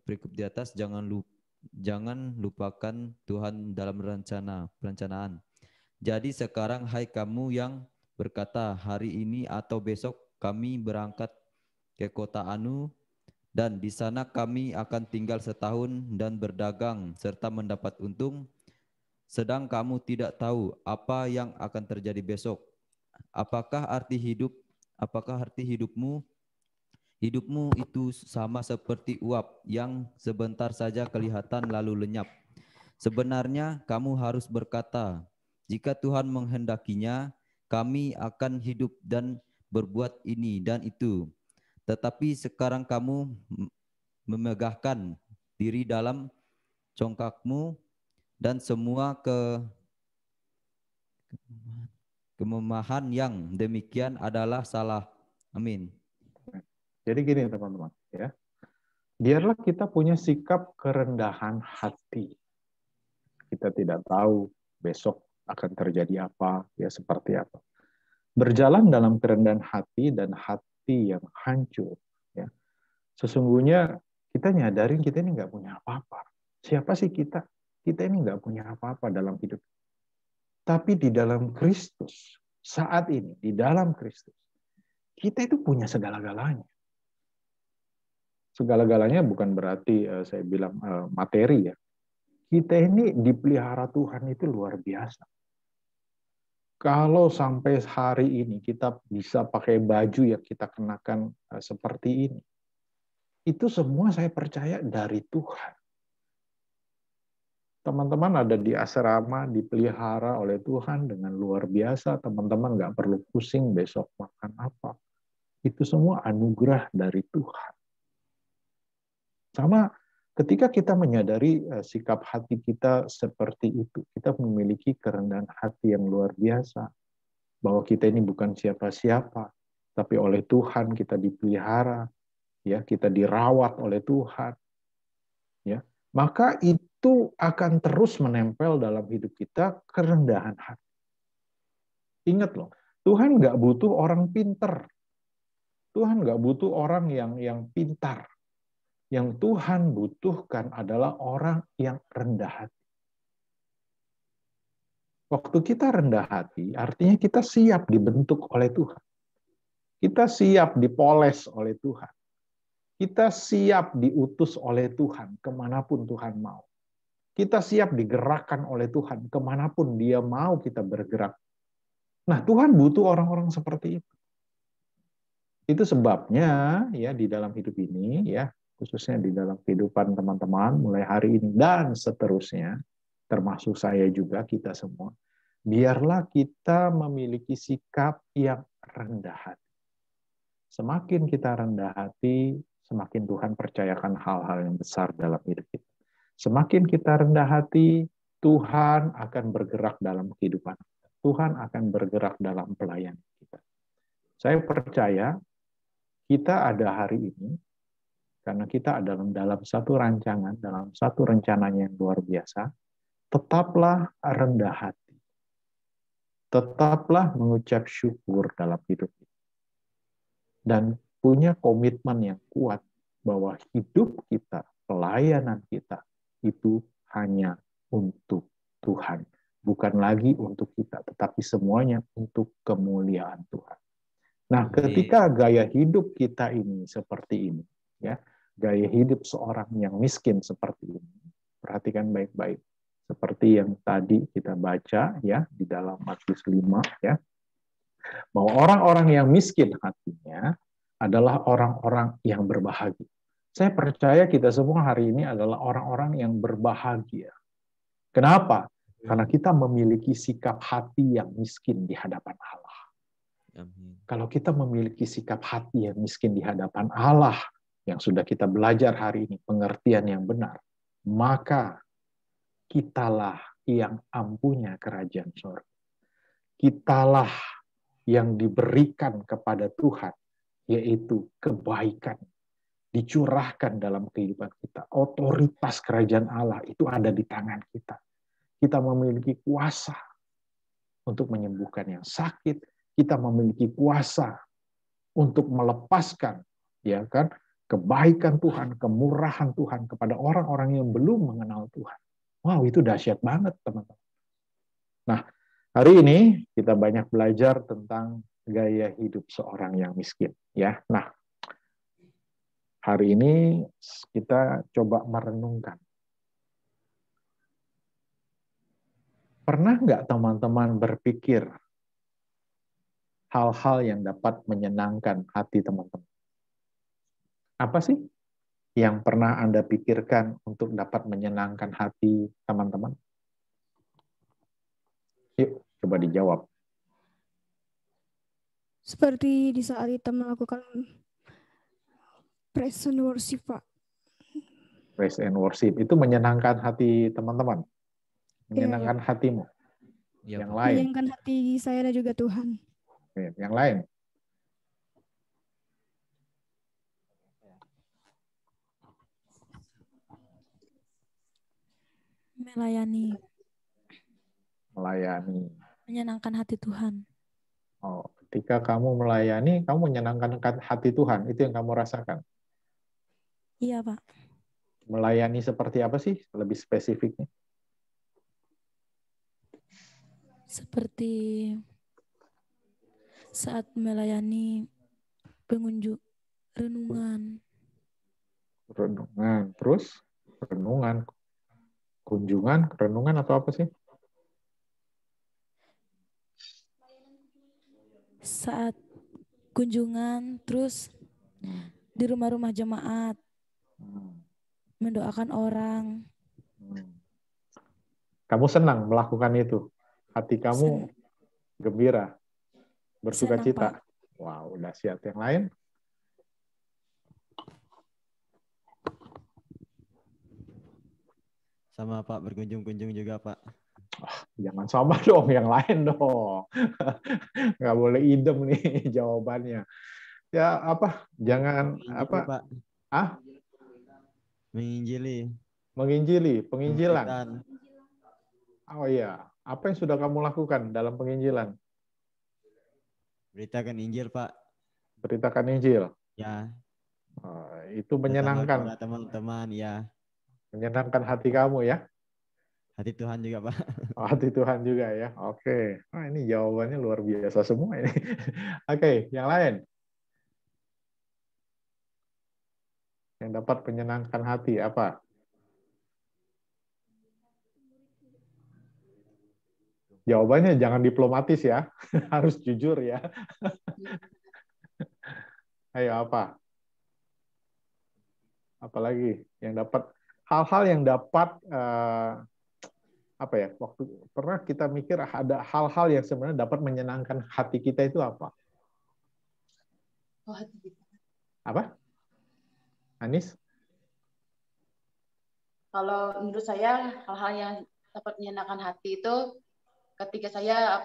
Berikut di atas, jangan lupakan Tuhan dalam perencanaan. Jadi sekarang, hai kamu yang berkata, hari ini atau besok kami berangkat ke kota Anu, dan di sana kami akan tinggal setahun dan berdagang serta mendapat untung, sedang kamu tidak tahu apa yang akan terjadi besok. Apakah arti hidupmu? Hidupmu itu sama seperti uap yang sebentar saja kelihatan lalu lenyap. Sebenarnya kamu harus berkata, jika Tuhan menghendakinya, kami akan hidup dan berbuat ini dan itu. Tetapi sekarang kamu memegahkan diri dalam congkakmu, dan semua kememahan yang demikian adalah salah. Amin. Jadi gini teman-teman, ya. Biarlah kita punya sikap kerendahan hati. Kita tidak tahu besok akan terjadi apa, ya seperti apa. Berjalan dalam kerendahan hati dan hati yang hancur, ya. Sesungguhnya kita nyadarin kita ini nggak punya apa-apa. Siapa sih kita? Kita ini nggak punya apa-apa dalam hidup. Tapi di dalam Kristus, saat ini, di dalam Kristus, kita itu punya segala-galanya. Segala-galanya bukan berarti saya bilang materi, ya. Kita ini dipelihara Tuhan itu luar biasa. Kalau sampai hari ini kita bisa pakai baju yang kita kenakan seperti ini, Itu semua saya percaya dari Tuhan. Teman-teman ada di asrama, dipelihara oleh Tuhan dengan luar biasa. Teman-teman nggak perlu pusing besok makan apa. Itu semua anugerah dari Tuhan. Sama ketika kita menyadari sikap hati kita seperti itu, kita memiliki kerendahan hati yang luar biasa. Bahwa kita ini bukan siapa-siapa, tapi oleh Tuhan kita dipelihara, ya, kita dirawat oleh Tuhan. Ya, maka itu akan terus menempel dalam hidup kita kerendahan hati. Ingat loh, Tuhan nggak butuh orang pinter. Tuhan nggak butuh orang yang pintar. Yang Tuhan butuhkan adalah orang yang rendah hati. Waktu kita rendah hati, artinya kita siap dibentuk oleh Tuhan. Kita siap dipoles oleh Tuhan. Kita siap diutus oleh Tuhan kemanapun Tuhan mau. Kita siap digerakkan oleh Tuhan kemanapun Dia mau kita bergerak. Nah, Tuhan butuh orang-orang seperti itu. Itu sebabnya ya di dalam hidup ini ya, khususnya di dalam kehidupan teman-teman mulai hari ini dan seterusnya, termasuk saya juga, kita semua, biarlah kita memiliki sikap yang rendah hati. Semakin kita rendah hati, semakin Tuhan percayakan hal-hal yang besar dalam hidup kita. Semakin kita rendah hati, Tuhan akan bergerak dalam kehidupan. Tuhan akan bergerak dalam pelayanan kita. Saya percaya kita ada hari ini karena kita ada dalam satu rancangan, dalam satu rencananya yang luar biasa. Tetaplah rendah hati. Tetaplah mengucap syukur dalam hidup kita. Dan punya komitmen yang kuat bahwa hidup kita, pelayanan kita, itu hanya untuk Tuhan. Bukan lagi untuk kita, tetapi semuanya untuk kemuliaan Tuhan. Nah, ketika gaya hidup kita ini seperti ini, ya, gaya hidup seorang yang miskin seperti ini, perhatikan baik-baik. Seperti yang tadi kita baca ya di dalam Matius 5 ya, bahwa orang-orang yang miskin hatinya adalah orang-orang yang berbahagia. Saya percaya kita semua hari ini adalah orang-orang yang berbahagia. Kenapa? Karena kita memiliki sikap hati yang miskin di hadapan Allah. Kalau kita memiliki sikap hati yang miskin di hadapan Allah, yang sudah kita belajar hari ini, pengertian yang benar, maka kitalah yang ampunya kerajaan surga. Kitalah yang diberikan kepada Tuhan, yaitu kebaikan, dicurahkan dalam kehidupan kita. Otoritas kerajaan Allah itu ada di tangan kita. Kita memiliki kuasa untuk menyembuhkan yang sakit. Kita memiliki kuasa untuk melepaskan, ya kan, kebaikan Tuhan, kemurahan Tuhan kepada orang-orang yang belum mengenal Tuhan. Wow, itu dahsyat banget, teman-teman. Nah, hari ini kita banyak belajar tentang gaya hidup seorang yang miskin, ya. Nah, hari ini kita coba merenungkan. Pernah nggak teman-teman berpikir hal-hal yang dapat menyenangkan hati teman-teman? Apa sih yang pernah Anda pikirkan untuk dapat menyenangkan hati teman-teman? Yuk, coba dijawab. Seperti di saat kita melakukan praise and worship, Pak. Praise and worship itu menyenangkan hati teman-teman, menyenangkan hatimu. Yang lain, menyenangkan hati saya dan juga Tuhan. Oke, yang lain. Melayani. Melayani. Menyenangkan hati Tuhan. Oh, ketika kamu melayani, kamu menyenangkan hati Tuhan. Itu yang kamu rasakan. Iya, Pak. Melayani seperti apa sih? Lebih spesifiknya. Seperti saat melayani pengunjung renungan. Renungan. Terus? Renungan. Kunjungan, renungan atau apa sih? Saat kunjungan, terus di rumah-rumah jemaat. mendoakan orang. Kamu senang melakukan itu? Hati kamu gembira, bersuka Senang, cita? Pak. Wow, udah siap. Yang lain? Sama Pak, berkunjung-kunjung juga Pak. Jangan sama dong, yang lain dong. Nggak boleh idem nih jawabannya. Ya apa? Jangan Menginjili, apa? Pak. Ah? Menginjili. Menginjili, penginjilan. Pemberitaan. Oh iya, apa yang sudah kamu lakukan dalam penginjilan? Beritakan Injil Pak. Beritakan Injil. Ya. Itu Bersama menyenangkan. para teman-teman ya. Menyenangkan hati kamu ya. Hati Tuhan juga Pak. Hati Tuhan juga ya. Oke. Nah, ini jawabannya luar biasa semua ini. Oke, yang lain. Yang dapat menyenangkan hati apa? Jawabannya jangan diplomatis ya. Harus jujur ya. Ayo apa? Apalagi yang dapat hal-hal yang dapat apa ya? Waktu pernah kita mikir ada hal-hal yang sebenarnya dapat menyenangkan hati kita itu apa? Apa? Anis? Kalau menurut saya hal-hal yang dapat menyenangkan hati itu ketika saya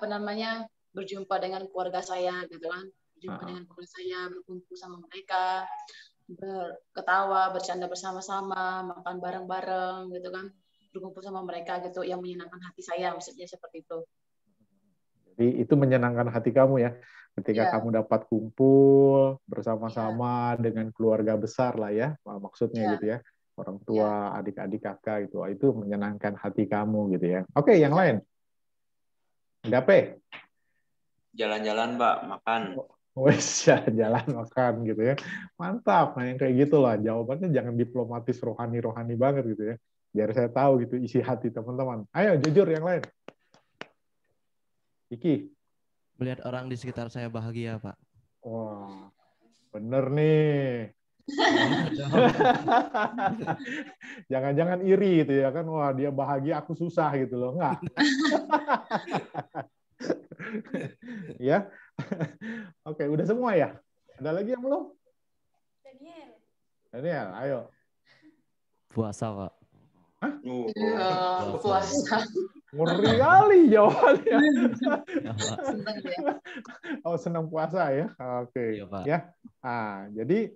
berjumpa dengan keluarga saya gitu kan, berjumpa dengan keluarga saya, berkumpul sama mereka, berketawa, bercanda bersama-sama, makan bareng-bareng gitu kan, berkumpul sama mereka gitu, yang menyenangkan hati saya, maksudnya seperti itu. Jadi itu menyenangkan hati kamu ya, ketika kamu dapat kumpul bersama-sama dengan keluarga besar lah ya, maksudnya gitu ya, orang tua, adik-adik kakak gitu, itu menyenangkan hati kamu gitu ya. Oke, yang lain. Dape? Jalan-jalan, Pak, makan. Wes, jalan makan gitu ya. Mantap. Nah, yang kayak gitulah. Jawabannya jangan diplomatis rohani-rohani banget gitu ya. Biar saya tahu gitu isi hati teman-teman. Ayo, jujur yang lain. Iki. Melihat orang di sekitar saya bahagia, Pak. Wah, bener nih. Jangan-jangan iri gitu ya kan. Wah, dia bahagia, aku susah gitu loh. Enggak. Ya. Oke, udah semua ya? Ada lagi yang belum? Daniel, ayo. Puasa, Pak. Hah? Puasa. Ngeri kali jawabannya. Oh, senang puasa ya? Oke. Ya. Jadi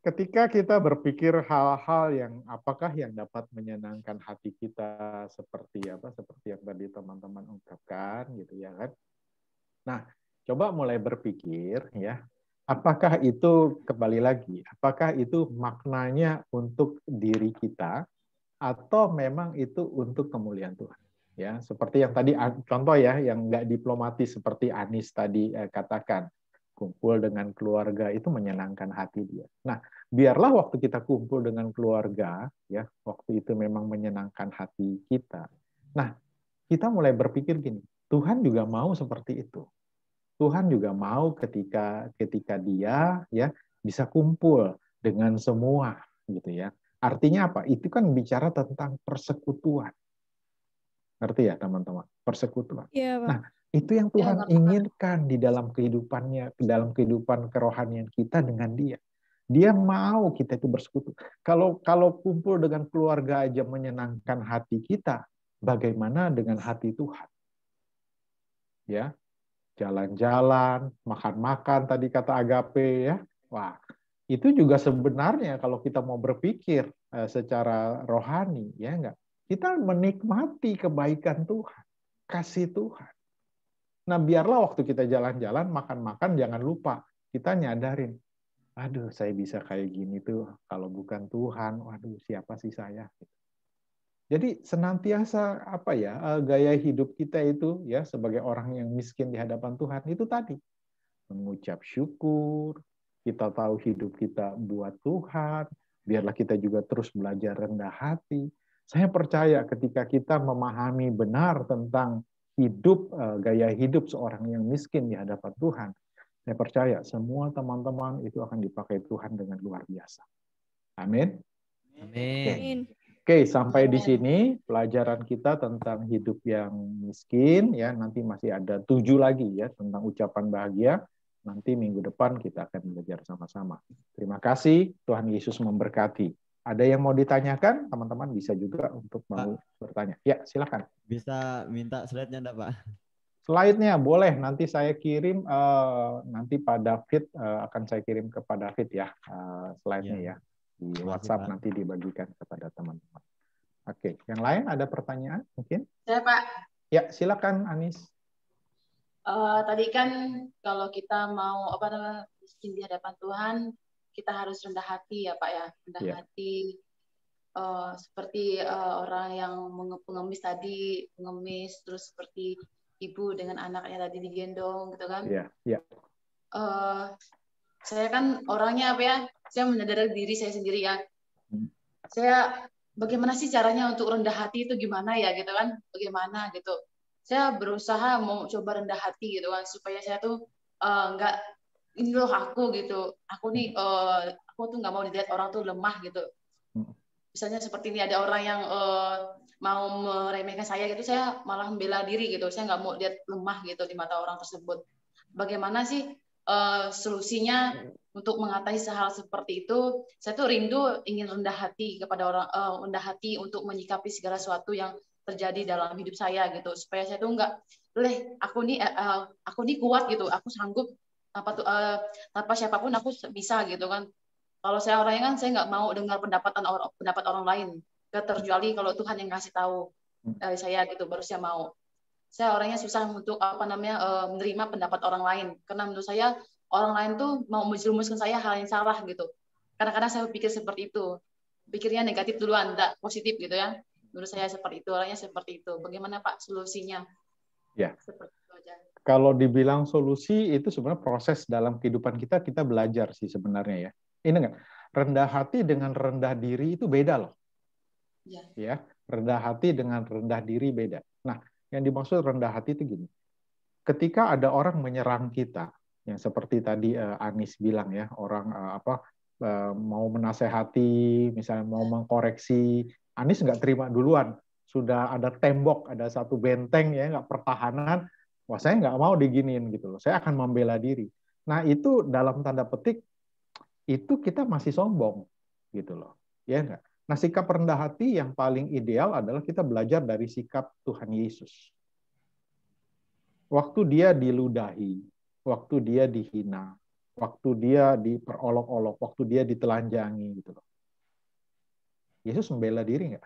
ketika kita berpikir hal-hal yang apakah yang dapat menyenangkan hati kita seperti apa? Seperti yang tadi teman-teman ungkapkan gitu ya kan. Nah, coba mulai berpikir ya, apakah itu kembali lagi, apakah itu maknanya untuk diri kita atau memang itu untuk kemuliaan Tuhan? Ya, seperti yang tadi contoh ya, yang nggak diplomatis seperti Anis tadi katakan, kumpul dengan keluarga itu menyenangkan hati dia. Nah, biarlah waktu kita kumpul dengan keluarga, ya, waktu itu memang menyenangkan hati kita. Nah, kita mulai berpikir gini, Tuhan juga mau seperti itu. Tuhan juga mau ketika dia ya bisa kumpul dengan semua gitu ya. Artinya apa? Itu kan bicara tentang persekutuan. Ngerti ya teman-teman? Persekutuan. Iya, Pak. Nah, itu yang Tuhan inginkan di dalam kehidupannya, dalam kehidupan kerohanian kita dengan Dia. Dia mau kita itu bersekutu. Kalau kumpul dengan keluarga aja menyenangkan hati kita, bagaimana dengan hati Tuhan? Ya, jalan-jalan, makan-makan tadi kata Agape ya. Wah, itu juga sebenarnya kalau kita mau berpikir secara rohani ya enggak, kita menikmati kebaikan Tuhan, kasih Tuhan. Nah, biarlah waktu kita jalan-jalan, makan-makan jangan lupa kita nyadarin, aduh saya bisa kayak gini tuh kalau bukan Tuhan, waduh siapa sih saya? Jadi senantiasa gaya hidup kita itu ya sebagai orang yang miskin di hadapan Tuhan itu tadi mengucap syukur, kita tahu hidup kita buat Tuhan, biarlah kita juga terus belajar rendah hati. Saya percaya ketika kita memahami benar tentang hidup, gaya hidup seorang yang miskin di hadapan Tuhan, saya percaya semua teman-teman itu akan dipakai Tuhan dengan luar biasa. Amin. Amin. Amin. Oke, sampai di Amin. sini pelajaran kita tentang hidup yang miskin ya. Nanti masih ada 7 lagi ya tentang ucapan bahagia. Nanti minggu depan kita akan belajar sama-sama. Terima kasih, Tuhan Yesus memberkati. Ada yang mau ditanyakan? Teman-teman bisa juga untuk mau bertanya. Ya, silakan. Bisa minta slide-nya enggak, Pak? Slide-nya boleh, nanti saya kirim, nanti Pak David, akan saya kirim ke Pak David ya, slide-nya ya. Di Makasih, WhatsApp Pak. nanti dibagikan kepada teman-teman. Oke, yang lain ada pertanyaan mungkin? Saya Pak, Ya, silakan Anis. tadi kan kalau kita mau apa namanya miskin di hadapan Tuhan, kita harus rendah hati ya Pak ya, rendah Ya. hati seperti orang yang pengemis tadi, pengemis terus seperti ibu dengan anaknya tadi digendong gitu kan. Ya, ya. Saya kan orangnya apa ya? Saya menyadari diri saya sendiri ya. Saya bagaimana sih caranya untuk rendah hati itu gimana ya gitu kan? Bagaimana gitu? Saya berusaha mau coba rendah hati gitu kan supaya saya tuh nggak ini loh aku gitu. Aku nih aku tuh nggak mau dilihat orang tuh lemah gitu. Misalnya seperti ini ada orang yang mau meremehkan saya gitu, saya malah membela diri gitu. Saya nggak mau lihat lemah gitu di mata orang tersebut. Bagaimana sih solusinya untuk mengatasi hal seperti itu? Saya tuh rindu ingin rendah hati kepada orang, rendah hati untuk menyikapi segala sesuatu yang terjadi dalam hidup saya gitu, supaya saya tuh nggak, aku nih kuat gitu, aku sanggup tanpa siapapun aku bisa gitu kan. Kalau saya orangnya kan saya nggak mau dengar pendapat orang lain, kecuali kalau Tuhan yang ngasih tahu dari saya gitu, baru saya mau. Saya orangnya susah untuk menerima pendapat orang lain, karena menurut saya orang lain tuh mau menjerumuskan saya hal yang salah gitu. Kadang-kadang saya pikir seperti itu, pikirnya negatif duluan, tidak positif gitu ya. Menurut saya seperti itu, orangnya seperti itu. Bagaimana Pak solusinya? Ya. Seperti itu aja. Kalau dibilang solusi itu sebenarnya proses dalam kehidupan kita belajar sih sebenarnya ya. Ini kan rendah hati dengan rendah diri itu beda loh. Ya, rendah hati dengan rendah diri beda. Nah, yang dimaksud rendah hati itu gini. Ketika ada orang menyerang kita, yang seperti tadi Anis bilang ya, orang mau menasehati, misalnya mau mengkoreksi, Anis nggak terima duluan. Sudah ada tembok, ada satu benteng ya, nggak pertahanan. Wah, saya nggak mau diginiin gitu loh. Saya akan membela diri. Nah, itu dalam tanda petik itu kita masih sombong gitu loh. Ya nggak? Nah, sikap rendah hati yang paling ideal adalah kita belajar dari sikap Tuhan Yesus. Waktu dia diludahi, waktu dia dihina, waktu dia diperolok-olok, waktu dia ditelanjangi gitu loh. Yesus membela diri nggak?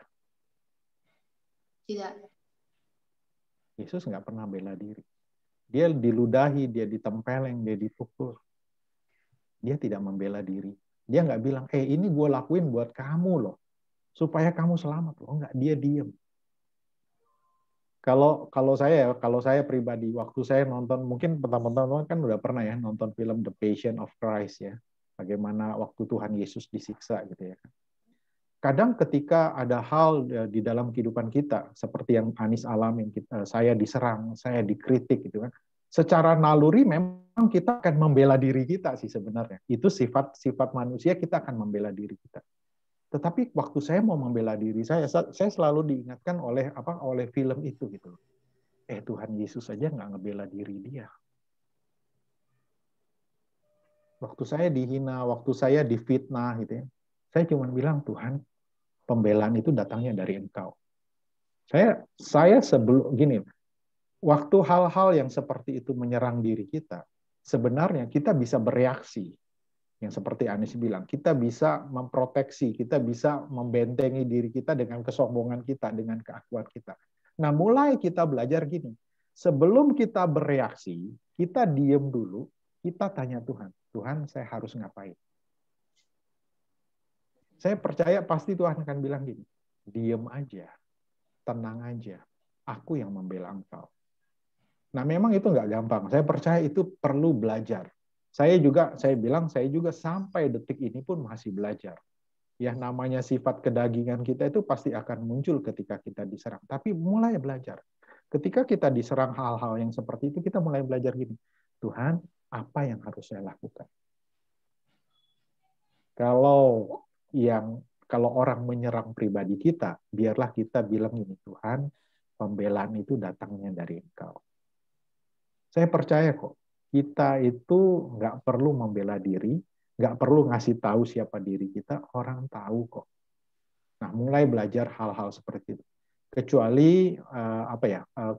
Tidak. Yesus nggak pernah bela diri. Dia diludahi, dia ditempeleng, dia dipukul. Dia tidak membela diri. Dia nggak bilang, ini gue lakuin buat kamu loh, supaya kamu selamat loh. Enggak, dia diem. Kalau saya pribadi, waktu saya nonton, mungkin teman-teman kan udah pernah ya nonton film The Passion of Christ ya, bagaimana waktu Tuhan Yesus disiksa gitu ya. Kadang ketika ada hal di dalam kehidupan kita, seperti yang Anis alamin, saya diserang, saya dikritik gitu kan, secara naluri memang kita akan membela diri kita sih sebenarnya. Itu sifat manusia, kita akan membela diri kita. Tetapi waktu saya mau membela diri saya selalu diingatkan oleh film itu gitu. Tuhan Yesus aja nggak ngebela diri dia. Waktu saya dihina, waktu saya difitnah gitu ya, saya cuma bilang, Tuhan, pembelaan itu datangnya dari Engkau. Saya sebelum gini, waktu hal-hal yang seperti itu menyerang diri kita, sebenarnya kita bisa bereaksi. Yang seperti Anis bilang, kita bisa memproteksi, kita bisa membentengi diri kita dengan kesombongan kita, dengan keakuan kita. Nah, mulai kita belajar gini, sebelum kita bereaksi, kita diem dulu, kita tanya Tuhan, Tuhan saya harus ngapain? Saya percaya pasti Tuhan akan bilang gini, diem aja, tenang aja, aku yang membela engkau. Nah, memang itu nggak gampang. Saya percaya itu perlu belajar. Saya juga sampai detik ini pun masih belajar. Ya, namanya sifat kedagingan kita itu pasti akan muncul ketika kita diserang. Tapi mulai belajar. Ketika kita diserang hal-hal yang seperti itu, kita mulai belajar gini, Tuhan, apa yang harus saya lakukan? Kalau yang kalau orang menyerang pribadi kita, biarlah kita bilang ini, Tuhan, pembelaan itu datangnya dari Engkau. Saya percaya kok, kita itu nggak perlu membela diri, nggak perlu ngasih tahu siapa diri kita, orang tahu kok. Nah, mulai belajar hal-hal seperti itu. Kecuali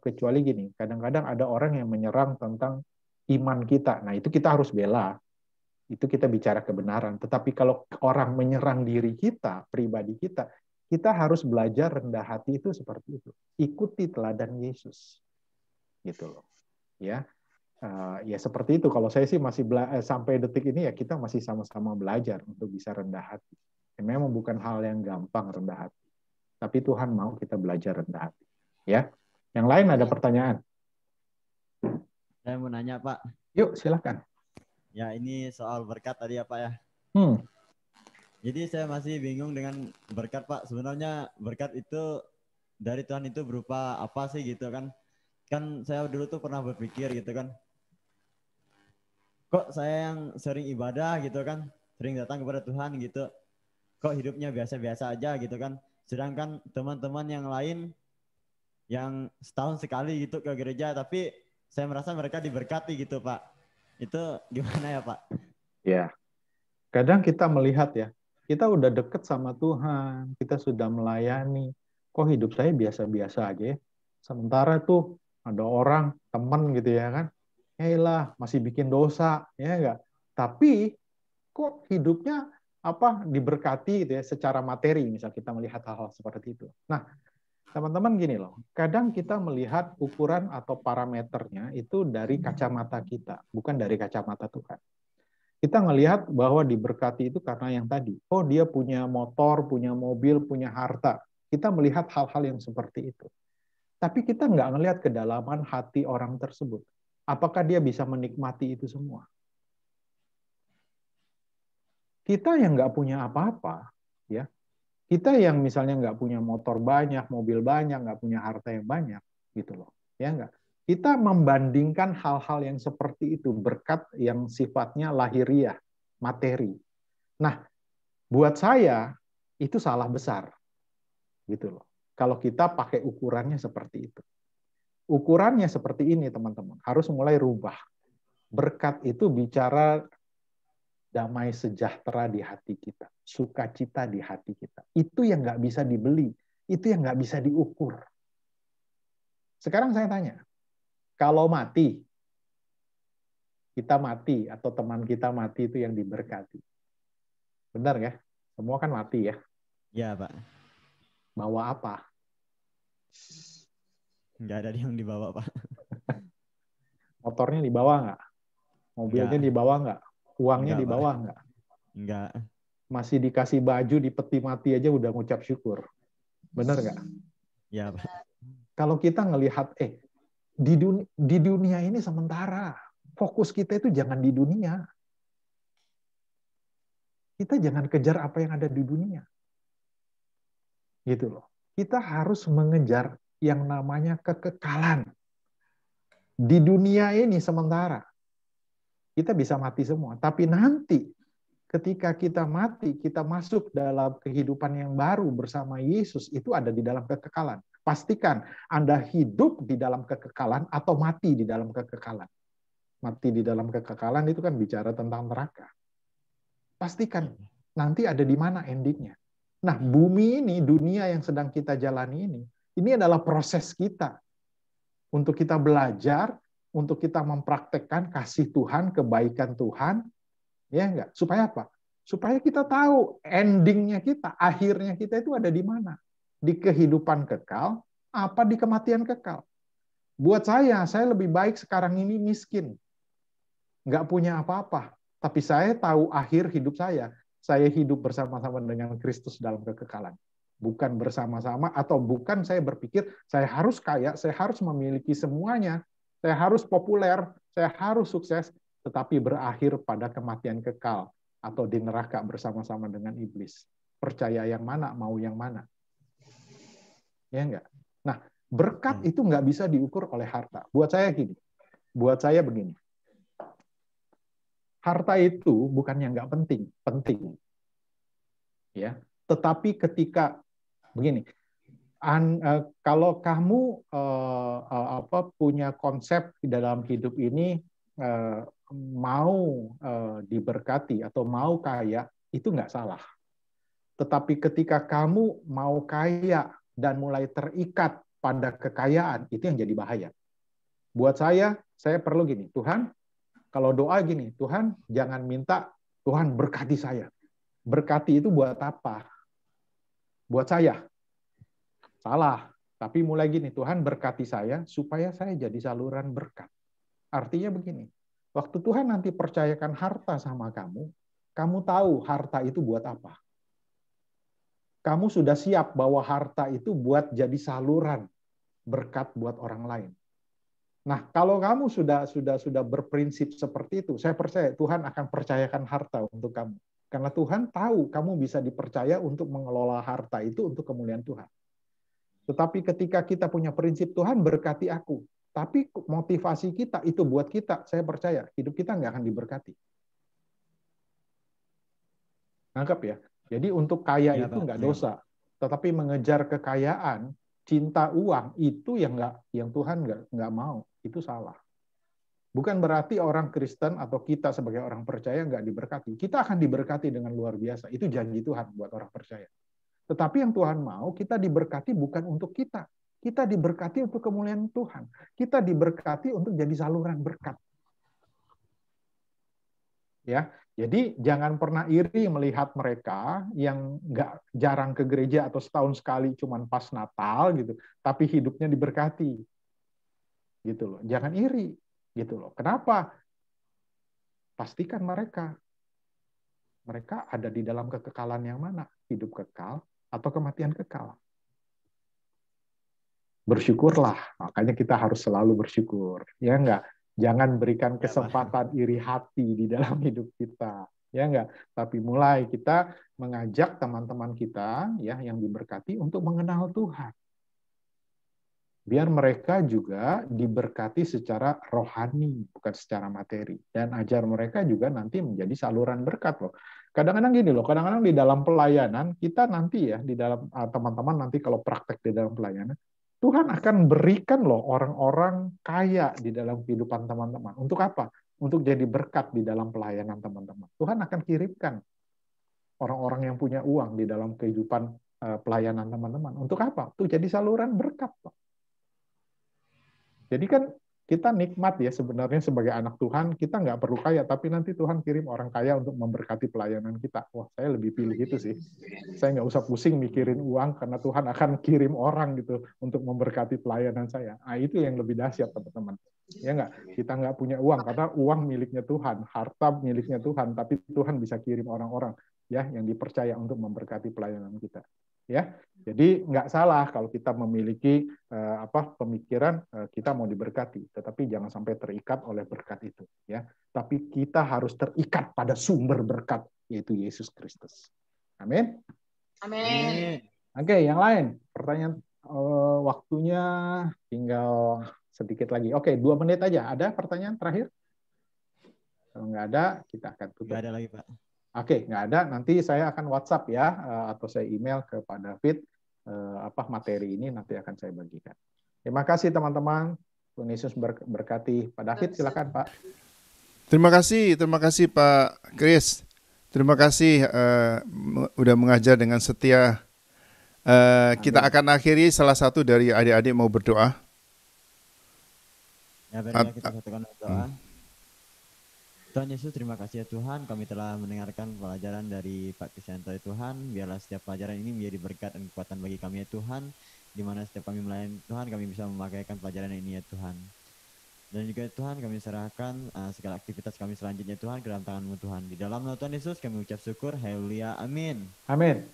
kecuali gini, kadang-kadang ada orang yang menyerang tentang iman kita. Nah, itu kita harus bela. Itu kita bicara kebenaran. Tetapi kalau orang menyerang diri kita, pribadi kita harus belajar rendah hati itu seperti itu. Ikuti teladan Yesus. Gitu loh. Ya. Ya seperti itu. Kalau saya sih masih sampai detik ini ya kita masih sama-sama belajar untuk bisa rendah hati. Ya, memang bukan hal yang gampang rendah hati. Tapi Tuhan mau kita belajar rendah hati. Ya. Yang lain ada pertanyaan? Saya mau nanya, Pak. Yuk, silakan. Ya, ini soal berkat tadi ya, Pak ya. Jadi saya masih bingung dengan berkat, Pak. Sebenarnya berkat itu dari Tuhan itu berupa apa sih gitu kan? Kan saya dulu tuh pernah berpikir gitu kan. Kok saya yang sering ibadah gitu kan, sering datang kepada Tuhan gitu. Kok hidupnya biasa-biasa aja gitu kan. Sedangkan teman-teman yang lain yang setahun sekali gitu ke gereja, tapi saya merasa mereka diberkati gitu, Pak. Itu gimana ya, Pak? Ya, kadang kita melihat ya, kita udah deket sama Tuhan, kita sudah melayani, kok hidup saya biasa-biasa aja ya. Sementara tuh ada orang, temen gitu ya kan, lah masih bikin dosa, ya enggak? Tapi kok hidupnya diberkati gitu ya, secara materi, misal kita melihat hal-hal seperti itu. Nah, teman-teman gini loh, kadang kita melihat ukuran atau parameternya itu dari kacamata kita, bukan dari kacamata Tuhan. Kita ngelihat bahwa diberkati itu karena yang tadi, oh dia punya motor, punya mobil, punya harta. Kita melihat hal-hal yang seperti itu. Tapi kita nggak ngelihat kedalaman hati orang tersebut. Apakah dia bisa menikmati itu semua? Kita yang nggak punya apa-apa, ya, kita yang misalnya nggak punya motor banyak, mobil banyak, nggak punya harta yang banyak, gitu loh, ya nggak? Kita membandingkan hal-hal yang seperti itu, berkat yang sifatnya lahiriah, materi. Nah, buat saya itu salah besar, gitu loh. Kalau kita pakai ukurannya seperti itu, ukurannya seperti ini, teman-teman, harus mulai rubah. Berkat itu bicara damai sejahtera di hati kita, sukacita di hati kita. Itu yang nggak bisa dibeli, itu yang nggak bisa diukur. Sekarang saya tanya, kalau kita mati atau teman kita mati itu yang diberkati, benar ya? Semua kan mati ya? Ya, Pak. Bawa apa? Nggak ada yang dibawa, Pak. Motornya dibawa nggak? Mobilnya dibawa nggak? Uangnya dibawa nggak? Enggak. Masih dikasih baju di peti mati aja udah ngucap syukur. Benar nggak? Ya, Pak. Kalau kita ngelihat, di dunia ini sementara. Fokus kita itu jangan di dunia. Kita jangan kejar apa yang ada di dunia. Gitu loh. Kita harus mengejar yang namanya kekekalan. Di dunia ini sementara. Kita bisa mati semua. Tapi nanti ketika kita mati, kita masuk dalam kehidupan yang baru bersama Yesus, itu ada di dalam kekekalan. Pastikan Anda hidup di dalam kekekalan atau mati di dalam kekekalan. Mati di dalam kekekalan itu kan bicara tentang neraka. Pastikan nanti ada di mana endingnya. Nah, bumi ini, dunia yang sedang kita jalani ini adalah proses kita. Untuk kita belajar, untuk kita mempraktekkan kasih Tuhan, kebaikan Tuhan, ya enggak? Supaya apa? Supaya kita tahu endingnya kita, akhirnya kita itu ada di mana? Di kehidupan kekal, apa di kematian kekal? Buat saya lebih baik sekarang ini miskin. Nggak punya apa-apa. Tapi saya tahu akhir hidup saya hidup bersama-sama dengan Kristus dalam kekekalan. Bukan bersama-sama, atau bukan saya berpikir saya harus kaya, saya harus memiliki semuanya, saya harus populer, saya harus sukses, tetapi berakhir pada kematian kekal atau di neraka bersama-sama dengan iblis. Percaya yang mana, mau yang mana? Ya enggak? Nah, berkat itu nggak bisa diukur oleh harta. Buat saya gini, buat saya begini. Harta itu bukannya nggak penting, penting. Ya, tetapi ketika begini, kalau kamu punya konsep di dalam hidup ini mau diberkati atau mau kaya, itu nggak salah. Tetapi ketika kamu mau kaya dan mulai terikat pada kekayaan, itu yang jadi bahaya. Buat saya perlu gini, Tuhan, kalau doa gini, Tuhan jangan minta Tuhan berkati saya. Berkati itu buat apa? Buat saya. Salah. Tapi mulai gini, Tuhan berkati saya supaya saya jadi saluran berkat. Artinya begini, waktu Tuhan nanti percayakan harta sama kamu, kamu tahu harta itu buat apa. Kamu sudah siap bahwa harta itu buat jadi saluran berkat buat orang lain. Nah, kalau kamu sudah berprinsip seperti itu, saya percaya Tuhan akan percayakan harta untuk kamu. Karena Tuhan tahu kamu bisa dipercaya untuk mengelola harta itu untuk kemuliaan Tuhan. Tetapi ketika kita punya prinsip Tuhan berkati aku, tapi motivasi kita itu buat kita, saya percaya hidup kita nggak akan diberkati. Nangkep ya? Jadi untuk kaya itu nggak dosa, tetapi mengejar kekayaan, cinta uang itu yang Tuhan nggak mau, itu salah. Bukan berarti orang Kristen atau kita sebagai orang percaya nggak diberkati. Kita akan diberkati dengan luar biasa. Itu janji Tuhan buat orang percaya. Tetapi yang Tuhan mau, kita diberkati bukan untuk kita. Kita diberkati untuk kemuliaan Tuhan. Kita diberkati untuk jadi saluran berkat. Ya, jadi jangan pernah iri melihat mereka yang nggak jarang ke gereja atau setahun sekali cuman pas Natal gitu, tapi hidupnya diberkati. Gitu loh. Jangan iri gitu loh. Kenapa? Pastikan mereka ada di dalam kekekalan yang mana? Hidup kekal atau kematian kekal. Bersyukurlah. Makanya kita harus selalu bersyukur. Ya enggak? Jangan berikan kesempatan iri hati di dalam hidup kita. Ya enggak? Tapi mulai kita mengajak teman-teman kita ya yang diberkati untuk mengenal Tuhan. Biar mereka juga diberkati secara rohani, bukan secara materi. Dan ajar mereka juga nanti menjadi saluran berkat loh. Kadang-kadang gini loh, kadang-kadang di dalam pelayanan, kita nanti ya, di dalam teman-teman nanti kalau praktek di dalam pelayanan, Tuhan akan berikan loh orang-orang kaya di dalam kehidupan teman-teman. Untuk apa? Untuk jadi berkat di dalam pelayanan teman-teman. Tuhan akan kirimkan orang-orang yang punya uang di dalam kehidupan pelayanan teman-teman. Untuk apa? Untuk jadi saluran berkat loh. Jadi kan kita nikmat ya sebenarnya sebagai anak Tuhan, kita nggak perlu kaya, tapi nanti Tuhan kirim orang kaya untuk memberkati pelayanan kita. Wah, saya lebih pilih itu sih. Saya nggak usah pusing mikirin uang, karena Tuhan akan kirim orang gitu untuk memberkati pelayanan saya. Nah, itu yang lebih dahsyat, teman-teman. Ya nggak? Kita nggak punya uang, karena uang miliknya Tuhan, harta miliknya Tuhan, tapi Tuhan bisa kirim orang-orang ya yang dipercaya untuk memberkati pelayanan kita. Ya, jadi nggak salah kalau kita memiliki pemikiran kita mau diberkati, tetapi jangan sampai terikat oleh berkat itu, ya. Tapi kita harus terikat pada sumber berkat, yaitu Yesus Kristus. Amin. Amin. Oke, yang lain pertanyaan, waktunya tinggal sedikit lagi. Oke, 2 menit aja. Ada pertanyaan terakhir? Kalau nggak ada, kita akan tutup. Nggak ada lagi, Pak. Oke, nggak ada. Nanti saya akan WhatsApp ya, atau saya email ke Pak David materi ini nanti akan saya bagikan. Terima kasih teman-teman. Tuhan Yesus berkati. Pak David, silakan Pak. Terima kasih Pak Chris. Terima kasih udah mengajar dengan setia. Kita akan akhiri salah satu dari adik-adik mau berdoa. Ya, baiklah kita satukan doa. Tuhan Yesus, terima kasih ya Tuhan, kami telah mendengarkan pelajaran dari Pak Kristianto ya Tuhan. Biarlah setiap pelajaran ini menjadi berkat dan kekuatan bagi kami ya Tuhan, di mana setiap kami melayani Tuhan, kami bisa memakaikan pelajaran ini ya Tuhan. Dan juga Tuhan, kami serahkan segala aktivitas kami selanjutnya Tuhan ke dalam tangan-Mu Tuhan. Di dalam nama Tuhan Yesus kami ucap syukur, haleluya, amin. Amin.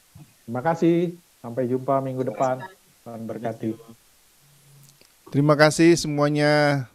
Terima kasih, sampai jumpa minggu depan. Tuhan berkati. Terima kasih semuanya.